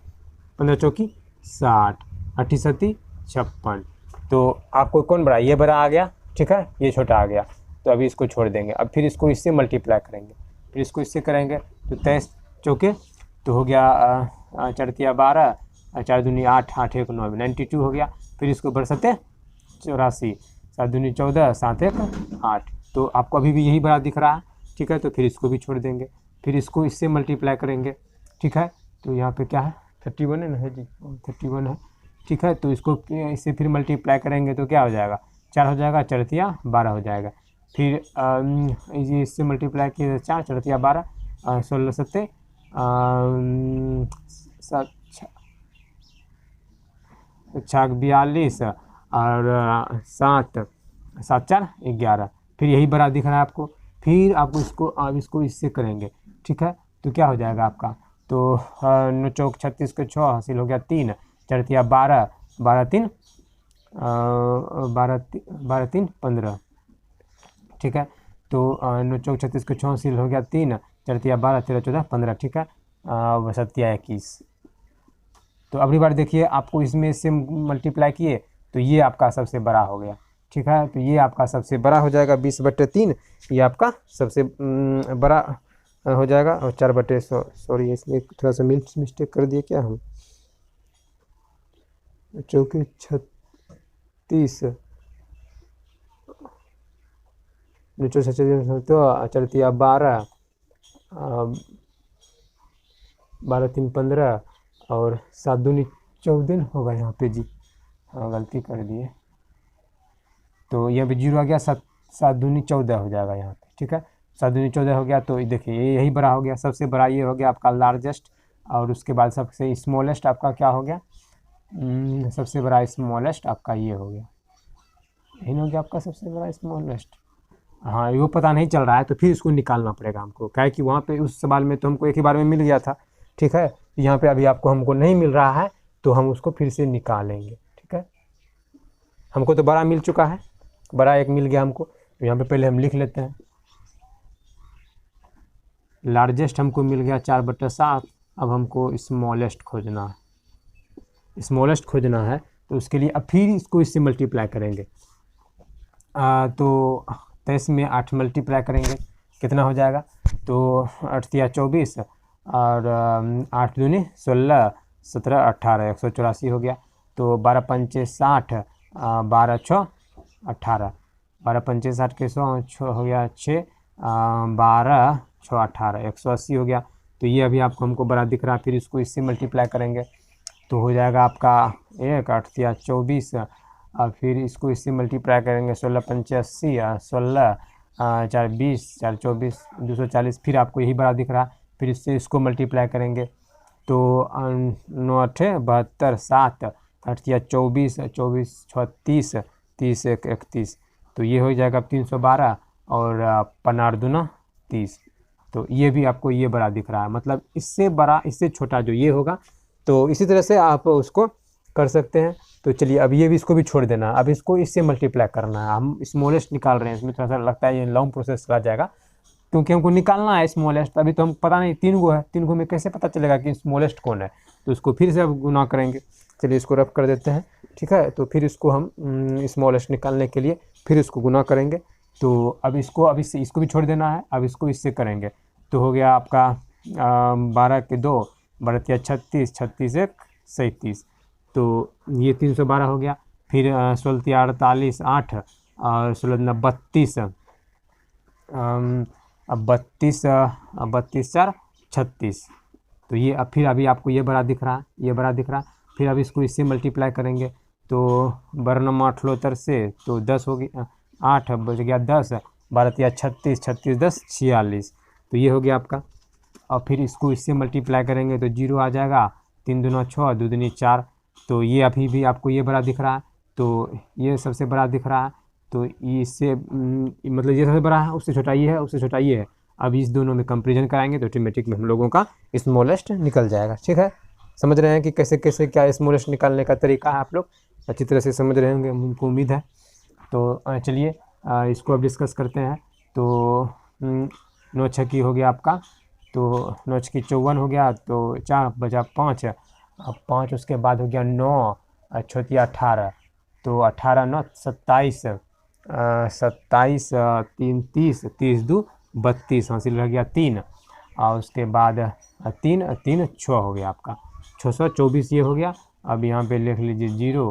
15 × 4 = 60, 8 × 7 = 56। तो आपको कौन बड़ा, ये बड़ा आ गया, ठीक है, ये छोटा आ गया। तो अभी इसको छोड़ देंगे, अब फिर इसको इससे मल्टीप्लाई करेंगे, फिर इसको इससे करेंगे तो 23 चौके तो हो गया 4 × 3 = 12, 4 दूनी 8, 8 × 1 = 9, 92 हो गया। फिर इसको 82 = 84, 7 दूनी 14, 7 × 1 = 8। तो आपको अभी भी यही बड़ा दिख रहा है, ठीक है। तो फिर इसको भी छोड़ देंगे, फिर इसको इससे मल्टीप्लाई करेंगे, ठीक है। तो यहाँ पे क्या है, 31 है ना, है जी, 31 है, ठीक है। तो इसको इससे फिर मल्टीप्लाई करेंगे तो क्या हो जाएगा, 4 हो जाएगा, 4 × 3 = 12 हो जाएगा। फिर इससे मल्टीप्लाई किए 4, 4 × 3 = 12, 16 × 7 = 42 और 7 × 4 = 11। फिर यही बड़ा दिख रहा है आपको। फिर आपको इसको अब इसको इससे करेंगे, ठीक है। तो क्या हो जाएगा आपका, तो 9 × 4 = 36 के 6 हासिल हो गया 3, 4 तिया 12, 12 3 12 3 15, ठीक है। तो 9 चौक 36 को 6 सील हो गया 3, 4 तिया 12, 13 14 15, ठीक है। 7 तिया 21। तो अगली बार देखिए आपको इसमें से मल्टीप्लाई किए तो ये आपका सबसे बड़ा हो गया, ठीक है। तो ये आपका सबसे बड़ा हो जाएगा 20/3, ये आपका सबसे बड़ा हो जाएगा। और 4 सॉरी इसमें थोड़ा सा मिस्टेक कर दिए क्या हम, चौके 36 तो 4 तिया 12, 12 3 15 और 7 दूनी 14 होगा यहाँ पे जी। हाँ गलती कर दिए, तो यहाँ पे 0 आ गया, 7 दूनी 14 हो जाएगा यहाँ पे, ठीक है। 7 दूनी 14 हो गया। तो देखिए ये यही बड़ा हो गया, सबसे बड़ा ये हो गया आपका लार्जेस्ट। और उसके बाद सबसे स्मॉलेस्ट आपका क्या हो गया, सबसे बड़ा स्मॉलेस्ट आपका ये हो गया, यही हो गया आपका सबसे बड़ा स्मॉलेस्ट। हाँ वो पता नहीं चल रहा है तो फिर इसको निकालना पड़ेगा हमको, क्या है कि वहाँ पे उस सवाल में तो हमको एक ही बार में मिल गया था, ठीक है। यहाँ पे अभी आपको हमको नहीं मिल रहा है तो हम उसको फिर से निकालेंगे, ठीक है। हमको तो बड़ा मिल चुका है, बड़ा एक मिल गया हमको, तो यहाँ पे पहले हम लिख लेते हैं। लार्जेस्ट हमको मिल गया 4/7। अब हमको स्मॉलेस्ट खोजना है, स्मॉलेस्ट खोजना है तो उसके लिए अब फिर इसको इससे मल्टीप्लाई करेंगे। तो 23 में 8 मल्टीप्लाई करेंगे, कितना हो जाएगा, तो 8 तिया 24 और 8 दूनी 16, 17 18, 184 हो गया। तो 12 पंचे 60, 12 6 18, 12 पंचे 60 के 100 हो गया 6, 12 6 18, 180 हो गया। तो ये अभी आपको हमको बड़ा दिख रहा है, फिर इसको इससे मल्टीप्लाई करेंगे तो हो जाएगा आपका 1 8 तिया 24 और फिर इसको इससे मल्टीप्लाई करेंगे 16 पंचे 80, 16 4 20, 4 24 240, फिर आपको यही बड़ा दिख रहा है, फिर इससे इसको मल्टीप्लाई करेंगे तो 9 8 72, 7 8 तिया 24, 24 6 30, 30 1 31, तो ये हो जाएगा 312 और 15 दूना 30। तो ये भी आपको ये बड़ा दिख रहा है, मतलब इससे बड़ा इससे छोटा जो ये होगा। तो इसी तरह से आप उसको कर सकते हैं। तो चलिए अब ये भी इसको भी छोड़ देना, अब इसको इससे मल्टीप्लाई करना है। हम स्मॉलेस्ट निकाल रहे हैं, इसमें थोड़ा सा लगता है ये लॉन्ग प्रोसेस चला जाएगा क्योंकि हमको निकालना है स्मॉलेस्ट। अभी तो हम पता नहीं 3 गो है, 3 गो में कैसे पता चलेगा कि स्मॉलेस्ट कौन है, तो उसको फिर से अब गुना करेंगे। चलिए इसको रफ कर देते हैं, ठीक है। तो फिर इसको हम स्मॉलेस्ट निकालने के लिए फिर इसको गुना करेंगे। तो अब इसको भी छोड़ देना है, अब इसको इससे करेंगे तो हो गया आपका 12 के 2, 12 तिया 36, 36 1 37, तो ये 312 हो गया। फिर 16 तिया 48 8 और 16 दूना 32, अब 32 4 36, तो ये अब फिर अभी आपको ये बड़ा दिख रहा है, ये बड़ा दिख रहा है। फिर अब इसको इससे मल्टीप्लाई करेंगे तो 12 8 78 से तो 10 हो गया, 8 बच गया 10, 12 तिया 36, 36 10 46, तो ये हो गया आपका। और फिर इसको इससे मल्टीप्लाई करेंगे तो 0 आ जाएगा, 3 दूना 6, 2 दूनी 4, तो ये अभी भी आपको ये बड़ा दिख रहा है, तो ये सबसे बड़ा दिख रहा है। तो इससे मतलब ये सबसे बड़ा है, उससे छोटा ये है, उससे छोटा ये है। अब इस दोनों में कंपेरिजन कराएंगे तो ऑटोमेटिक में हम लोगों का स्मॉलेस्ट निकल जाएगा, ठीक है। समझ रहे हैं कि कैसे कैसे क्या स्मॉलेस्ट निकालने का तरीका है, आप लोग अच्छी तरह से समझ रहे होंगे, हमको उम्मीद है। तो चलिए इसको अब डिस्कस करते हैं। तो 9 छक्की हो गया आपका, तो 9 छक्की 54 हो गया, तो 4 बचा 5, अब 5 उसके बाद हो गया 9 छोटिया 18, तो 18 9 27, 27 3 30, 30 2 32, हासिल रह गया 3, और उसके बाद 3 3 6 हो गया आपका 624 ये हो गया। अब यहाँ पे लिख लीजिए 0,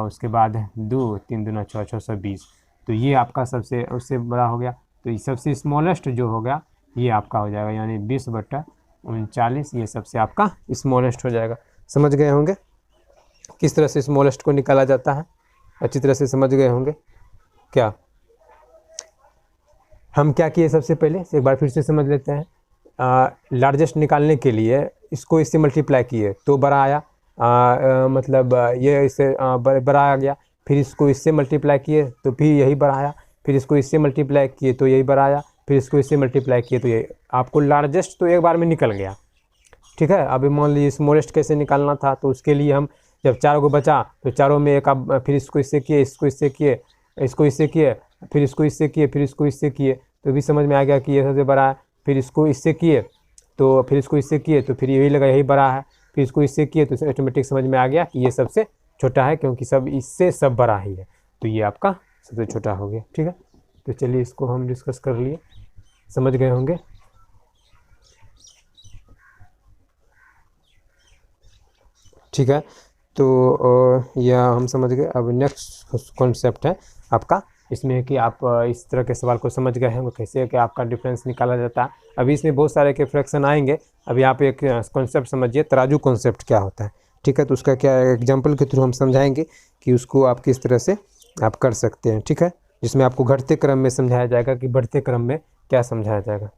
उसके बाद 2 3 दूना 6 620, तो ये आपका सबसे उससे बड़ा हो गया। तो ये सबसे स्मॉलेस्ट जो हो गया ये आपका हो जाएगा, यानी 20/39, ये सबसे आपका स्मॉलेस्ट हो जाएगा। समझ गए होंगे किस तरह से स्मॉलेस्ट को निकाला जाता है, अच्छी तरह से समझ गए होंगे क्या। हम क्या किए सबसे पहले एक बार फिर से समझ लेते हैं। लार्जेस्ट निकालने के लिए इसको इससे मल्टीप्लाई किए तो बड़ा आया, मतलब ये इससे बड़ा आ गया। फिर इसको इससे मल्टीप्लाई किए तो फिर यही बड़ा आया, फिर इसको इससे मल्टीप्लाई किए तो यही बड़ा आया, फिर इसको इससे मल्टीप्लाई किए तो यही। आपको लार्जेस्ट तो एक बार में निकल गया, ठीक है। अभी मान लीजिए स्मॉलेस्ट कैसे निकालना था, तो उसके लिए हम जब 4 को बचा तो चारों में एक आप फिर इसको इससे किए, इसको इससे किए, इसको इससे किए, फिर इसको इससे किए, फिर इसको इससे किए, तो भी समझ में आ गया कि ये सबसे बड़ा है। फिर इसको इससे किए तो फिर इसको इससे किए तो फिर यही लगा यही बड़ा है। फिर इसको इससे किए तो ऑटोमेटिक समझ में आ गया कि ये सबसे छोटा है, क्योंकि सब इससे सब बड़ा ही है, तो ये आपका सबसे छोटा हो गया। ठीक है, तो चलिए इसको हम डिस्कस कर लिए, समझ गए होंगे। ठीक है, तो यह हम समझ गए। अब नेक्स्ट कॉन्सेप्ट है आपका, इसमें कि आप इस तरह के सवाल को समझ गए हैं कैसे कि आपका डिफरेंस निकाला जाता है। अभी इसमें बहुत सारे के फ्रैक्शन आएंगे। अभी आप एक कॉन्सेप्ट समझिए, तराजू कॉन्सेप्ट क्या होता है। ठीक है, तो उसका क्या एग्जांपल के थ्रू हम समझाएंगे कि उसको आप किस तरह से आप कर सकते हैं। ठीक है, जिसमें आपको घटते क्रम में समझाया जाएगा कि बढ़ते क्रम में क्या समझाया जाएगा।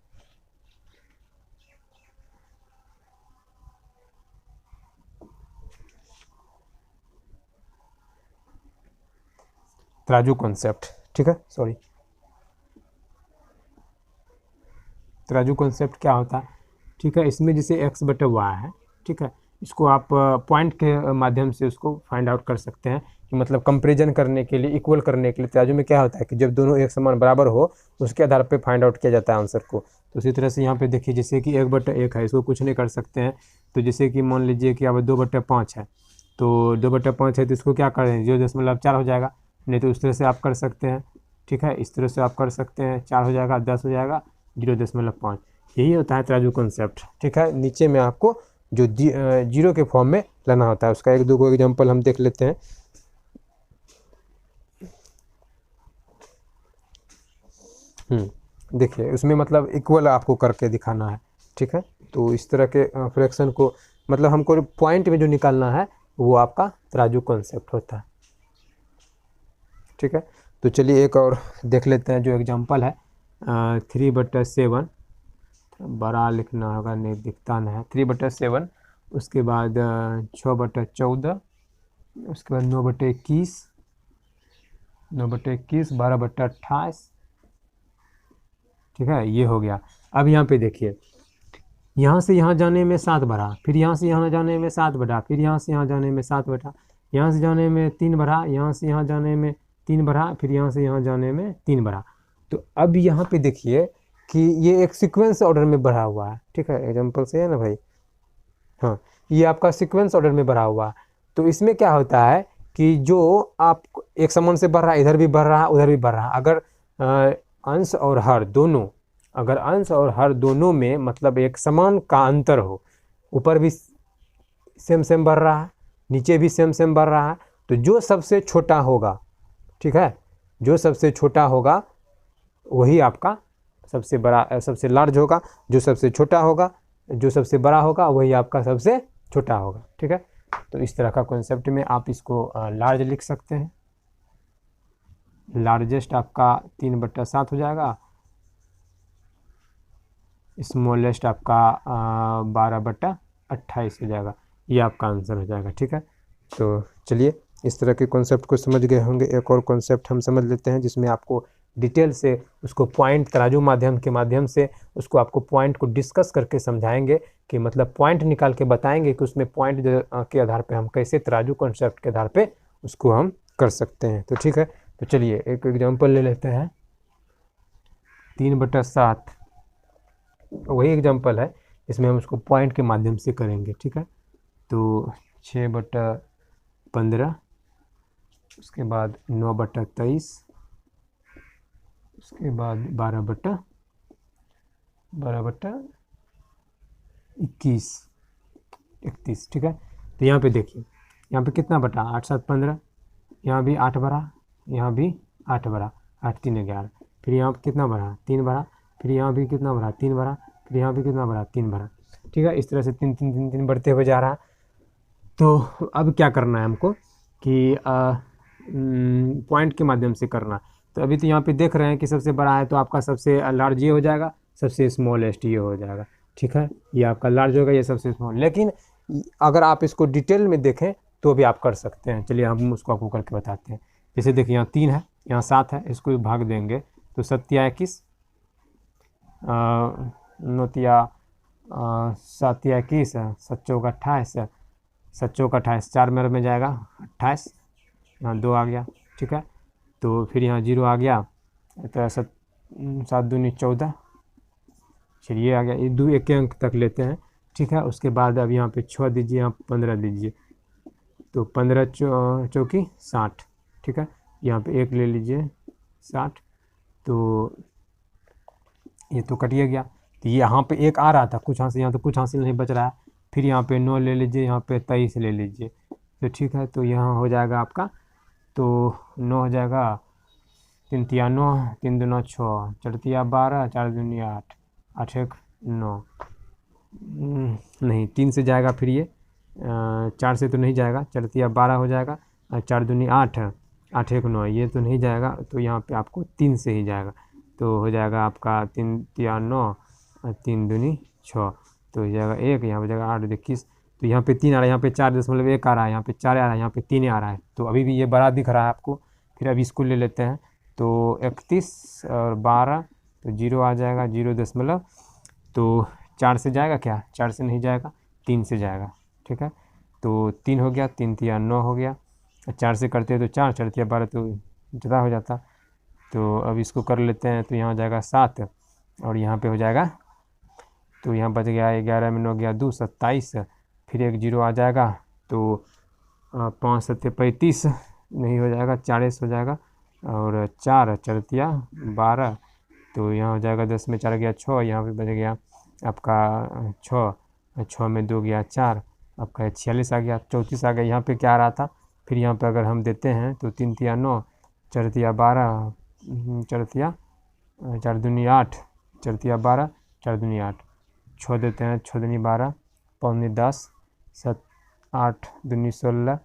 तराजू कॉन्सेप्ट, ठीक है, सॉरी, तराजू कॉन्सेप्ट क्या होता है। ठीक है, इसमें जैसे एक्स बटे वाई है, ठीक है, इसको आप पॉइंट के माध्यम से उसको फाइंड आउट कर सकते हैं कि मतलब कंपेरिजन करने के लिए, इक्वल करने के लिए तराजू में क्या होता है कि जब दोनों एक समान बराबर हो उसके आधार पे फाइंड आउट किया जाता है आंसर को। तो उसी तरह से यहाँ पे देखिए, जैसे कि 1/1 है, इसको कुछ नहीं कर सकते हैं। तो जैसे कि मान लीजिए कि अब 2/5 है, तो 2/5 है तो इसको क्या करें, 0.4 हो जाएगा। नहीं तो उस तरह से आप कर सकते हैं। ठीक है, इस तरह से आप कर सकते हैं, 4 हो जाएगा, 10 हो जाएगा, 0.5। यही होता है तराजू कॉन्सेप्ट। ठीक है, नीचे में आपको जो जीरो के फॉर्म में लाना होता है, उसका 1-2 को एग्जांपल हम देख लेते हैं। देखिए, उसमें मतलब इक्वल आपको करके दिखाना है। ठीक है, तो इस तरह के फ्रैक्शन को मतलब हमको पॉइंट में जो निकालना है वो आपका तराजू कॉन्सेप्ट होता है। ठीक है, तो चलिए एक और देख लेते हैं जो एग्जांपल है। 3/7, बड़ा लिखना होगा, नहीं दिखता नहीं है। 3/7, उसके बाद 6/14, उसके बाद 9/21, 9/21, 12/28। ठीक है, ये हो गया। अब यहाँ पे देखिए, यहाँ से यहाँ जाने में 7 बढ़ा, फिर यहाँ से यहाँ जाने में 7 बढ़ा, फिर यहाँ से यहाँ जाने में 7 बढ़ा, यहाँ से जाने में 3 बढ़ा, यहाँ से यहाँ जाने में 3 बढ़ा, फिर यहाँ से यहाँ जाने में 3 बढ़ा। तो अब यहाँ पे देखिए कि ये एक सीक्वेंस ऑर्डर में बढ़ा हुआ है। ठीक है, एग्जाम्पल से है ना भाई, हाँ, ये आपका सीक्वेंस ऑर्डर में बढ़ा हुआ है। तो इसमें क्या होता है कि जो आप एक समान से बढ़ रहा है, इधर भी बढ़ रहा है, उधर भी बढ़ रहा है। अगर अंश और हर दोनों, अगर अंश और हर दोनों में मतलब एक समान का अंतर हो, ऊपर भी सेम सेम बढ़ रहा है, नीचे भी सेम सेम बढ़ रहा है, तो जो सबसे छोटा होगा, ठीक है, जो सबसे छोटा होगा वही आपका सबसे बड़ा, सबसे लार्ज होगा। जो सबसे छोटा होगा, जो सबसे बड़ा होगा वही आपका सबसे छोटा होगा। ठीक है, तो इस तरह का कॉन्सेप्ट में आप इसको लार्ज लिख सकते हैं। लार्जेस्ट आपका 3/7 हो जाएगा, स्मॉलेस्ट आपका 12/28 हो जाएगा। ये आपका आंसर हो जाएगा। ठीक है, तो चलिए इस तरह के कॉन्सेप्ट को समझ गए होंगे। एक और कॉन्सेप्ट हम समझ लेते हैं जिसमें आपको डिटेल से उसको पॉइंट, तराजू माध्यम के माध्यम से उसको आपको पॉइंट को डिस्कस करके समझाएंगे कि मतलब पॉइंट निकाल के बताएंगे कि उसमें पॉइंट के आधार पे हम कैसे तराजू कॉन्सेप्ट के आधार पे उसको हम कर सकते हैं। तो ठीक है, तो चलिए एक एग्जांपल ले लेते हैं। 3/7 वही एग्जांपल है, इसमें हम उसको पॉइंट के माध्यम से करेंगे। ठीक है, तो 6/15, उसके बाद 9/23, उसके बाद 12/21, 31। ठीक है, तो यहाँ पे देखिए, यहाँ पे कितना बटा, 8/7/15, यहाँ भी 8 बढ़ा, यहाँ भी 8 बढ़ा, 8×3 = 11। फिर यहाँ पे कितना बढ़ा, 3 बढ़ा, फिर यहाँ भी कितना बढ़ा, 3 बढ़ा, फिर यहाँ भी कितना बढ़ा, 3 बढ़ा। ठीक है, इस तरह से 3 3 3 3 बढ़ते हुए जा रहा है। तो अब क्या करना है हमको कि पॉइंट के माध्यम से करना। तो अभी तो यहाँ पे देख रहे हैं कि सबसे बड़ा है तो आपका सबसे लार्ज ये हो जाएगा, सबसे स्मॉलेस्ट ये हो जाएगा। ठीक है, ये आपका लार्ज होगा, ये सबसे स्मॉल। लेकिन अगर आप इसको डिटेल में देखें तो भी आप कर सकते हैं। चलिए हम उसको आपको करके बताते हैं। जैसे देखिए, यहाँ 3 है, यहाँ 7 है, इसको भाग देंगे तो 7×21, 9×3 7 या 21, 7 चौक 28, 7 चौक 28, 4 में जाएगा 28, यहाँ 2 आ गया। ठीक है, तो फिर यहाँ 0 आ गया, तो 7 दूनी 14, चलिए आ गया। ये 2 एक अंक तक लेते हैं। ठीक है, उसके बाद अब यहाँ पे 6 दीजिए, यहाँ 15 दीजिए, तो 15 चौकी 60। ठीक है, यहाँ पे 1 ले लीजिए 60, तो ये तो कटिए गया। तो यहाँ पे 1 आ रहा था कुछ हासिल, यहाँ तो कुछ हासिल नहीं बच रहा है। फिर यहाँ पे 9 ले लीजिए, यहाँ पे 23 ले लीजिए, तो ठीक है, तो यहाँ हो जाएगा आपका, तो 9 हो जाएगा, 3 तिया 9, 3 दूना 6, 4 तिया 12, 4 दूनी 8, 8 1 9, नहीं 3 से जाएगा फिर ये, 4 से तो नहीं जाएगा, 4 तिया 12 हो जाएगा, 4 दूनी 8, 8 1 9, ये तो नहीं जाएगा, तो यहाँ पे आपको 3 से ही जाएगा, तो हो जाएगा आपका 3 तिया 9, 3 दूनी 6, तो हो जाएगा 1, यहाँ हो जाएगा 8 21, तो यहाँ पे 3 आ रहा है, यहाँ पे 4.1 आ रहा है, यहाँ पे 4 आ रहा है, यहाँ पे 3 आ रहा है, तो अभी भी ये बड़ा दिख रहा है आपको। फिर अभी इसको ले लेते हैं, तो 31 और 12, तो 0 आ जाएगा, 0 दशमलव, तो 4 से जाएगा क्या, 4 से नहीं जाएगा, 3 से जाएगा। ठीक है, तो 3 हो गया, 3 तिया 9 हो गया, 4 से करते हैं तो 4, 4 तिया 12, तो ज़्यादा हो जाता। तो अब इसको कर लेते हैं, तो यहाँ हो जाएगा 7, और यहाँ पे हो जाएगा, तो यहाँ बच गया 11 में 9 गया 2, 27, फिर एक 0 आ जाएगा, तो 5 7 35 नहीं हो जाएगा, 40 हो जाएगा, और 4 4 तिया 12, तो यहाँ हो जाएगा 10 में 4 गया 6, यहाँ पे बच गया आपका 6 में 2 गया 4, आपका 46 आ गया, 34 आ गया। यहाँ पे क्या आ रहा था, फिर यहाँ पे अगर हम देते हैं तो 3 तिया 9, 4 तिया 12, 4 तिया 4 दूनी 8, 4 तिया 12, 4 दूनी 8, 6 देते हैं, 6 दूनी 12, 5 10, 7 8 दूनी 16,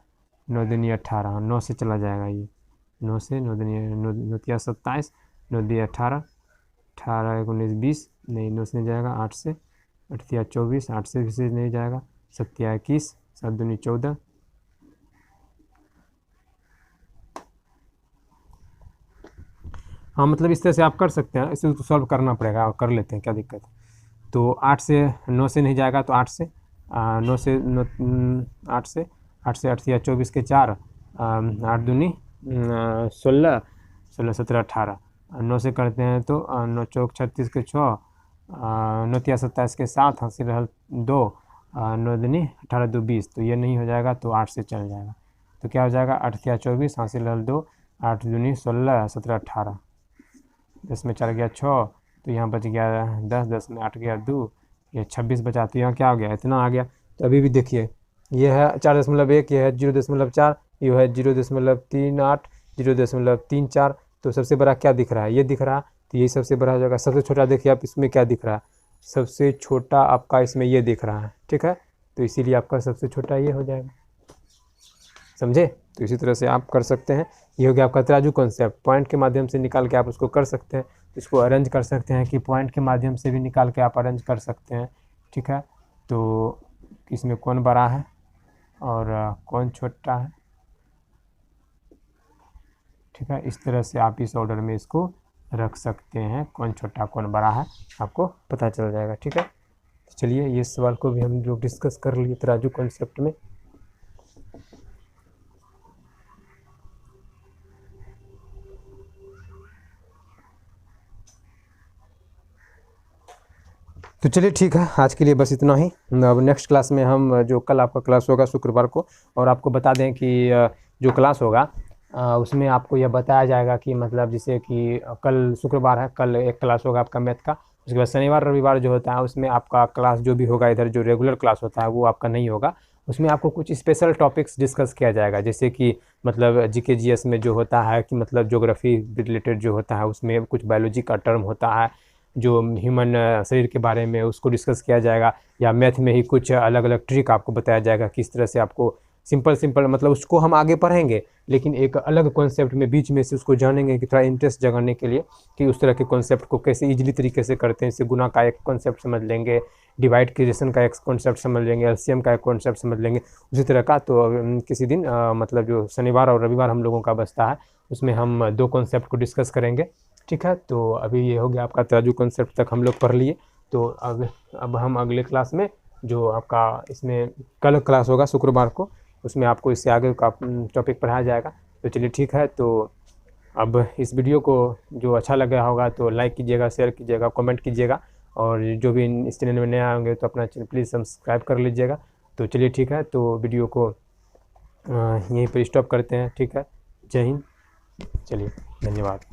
9 दूनी 18, 9 से चला जाएगा ये, 9 से 9 दूनी 9 तिया 27, 9 दिया 18, 18 19 20, नहीं 9 से नहीं जाएगा, 8 से 8 तिया 24, 8 से भी नहीं जाएगा, 7 तिया 21, 7 दूनी 14, हाँ मतलब इस तरह से आप कर सकते हैं, इसे तो सॉल्व करना पड़ेगा, और कर लेते हैं, क्या दिक्कत है। तो 8 से 9 से नहीं जाएगा, तो 8 से 9 से 8 से 8 या 24 के 4, 8 दूनी 16, 16 17 18, 9 से करते हैं तो 9 चौक 36 के 6, 9 तिया 27 के 7, हासिल रहा 2, 9 दूनी 18 2 20, तो ये नहीं हो जाएगा, तो 8 से चल जाएगा। तो क्या हो जाएगा, 8 तिया 24, हासिल रहा 2, 8 दूनी 16 17 18, 10 में 4 गया 6, तो यहाँ बच गया 10, 10 में 8 गया 2, ये 26 बचा, तो यहाँ क्या हो गया, इतना आ गया। तो अभी भी देखिए, ये है 4.1, ये है 0.4, ये है 0.38, 0.34, तो सबसे बड़ा क्या दिख रहा है, ये दिख रहा है, तो ये सबसे बड़ा हो जाएगा। सबसे छोटा देखिए आप, इसमें क्या दिख रहा है, सबसे छोटा आपका इसमें ये दिख रहा है। ठीक है, तो इसीलिए आपका सबसे छोटा ये हो जाएगा, समझे। तो इसी तरह से आप कर सकते हैं। ये हो गया आपका तराजू कॉन्सेप्ट, पॉइंट के माध्यम से निकाल के आप उसको कर सकते हैं, इसको अरेंज कर सकते हैं कि पॉइंट के माध्यम से भी निकाल के आप अरेंज कर सकते हैं। ठीक है, तो इसमें कौन बड़ा है और कौन छोटा है। ठीक है, इस तरह से आप इस ऑर्डर में इसको रख सकते हैं, कौन छोटा कौन बड़ा है आपको पता चल जाएगा। ठीक है, तो चलिए ये सवाल को भी हम लोग डिस्कस कर लिए तराजू कॉन्सेप्ट में। तो चलिए ठीक है, आज के लिए बस इतना ही। अब नेक्स्ट क्लास में हम, जो कल आपका क्लास होगा शुक्रवार को, और आपको बता दें कि जो क्लास होगा उसमें आपको यह बताया जाएगा कि मतलब जैसे कि कल शुक्रवार है, कल एक क्लास होगा आपका मैथ का, उसके बाद शनिवार रविवार जो होता है उसमें आपका क्लास जो भी होगा इधर जो रेगुलर क्लास होता है वो आपका नहीं होगा, उसमें आपको कुछ स्पेशल टॉपिक्स डिस्कस किया जाएगा। जैसे कि मतलब जीके जीएस में जो होता है कि मतलब ज्योग्राफी रिलेटेड जो होता है उसमें कुछ बायोलॉजी का टर्म होता है जो ह्यूमन शरीर के बारे में, उसको डिस्कस किया जाएगा। या मैथ में ही कुछ अलग अलग ट्रिक आपको बताया जाएगा किस तरह से आपको सिंपल मतलब उसको हम आगे पढ़ेंगे, लेकिन एक अलग कॉन्सेप्ट में बीच में से उसको जानेंगे कि थोड़ा इंटरेस्ट जगाने के लिए कि उस तरह के कॉन्सेप्ट को कैसे इजीली तरीके से करते हैं। जैसे गुना का एक कॉन्सेप्ट समझ लेंगे, डिवाइड क्रिएशन का एक कॉन्सेप्ट समझ लेंगे, एलसीएम का एक कॉन्सेप्ट समझ लेंगे, उसी तरह का। तो किसी दिन मतलब जो शनिवार और रविवार हम लोगों का बचता है उसमें हम 2 कॉन्सेप्ट को डिस्कस करेंगे। ठीक है, तो अभी ये हो गया आपका तराजू कॉन्सेप्ट तक हम लोग पढ़ लिए। तो अब हम अगले क्लास में जो आपका इसमें कल क्लास होगा शुक्रवार को, उसमें आपको इससे आगे का टॉपिक पढ़ाया जाएगा। तो चलिए ठीक है, तो अब इस वीडियो को जो अच्छा लगा होगा तो लाइक कीजिएगा, शेयर कीजिएगा, कमेंट कीजिएगा, और जो भी इस चैनल में नए आएंगे तो अपना चैनल प्लीज़ सब्सक्राइब कर लीजिएगा। तो चलिए ठीक है, तो वीडियो को यहीं पर स्टॉप करते हैं। ठीक है, जय हिंद, चलिए धन्यवाद।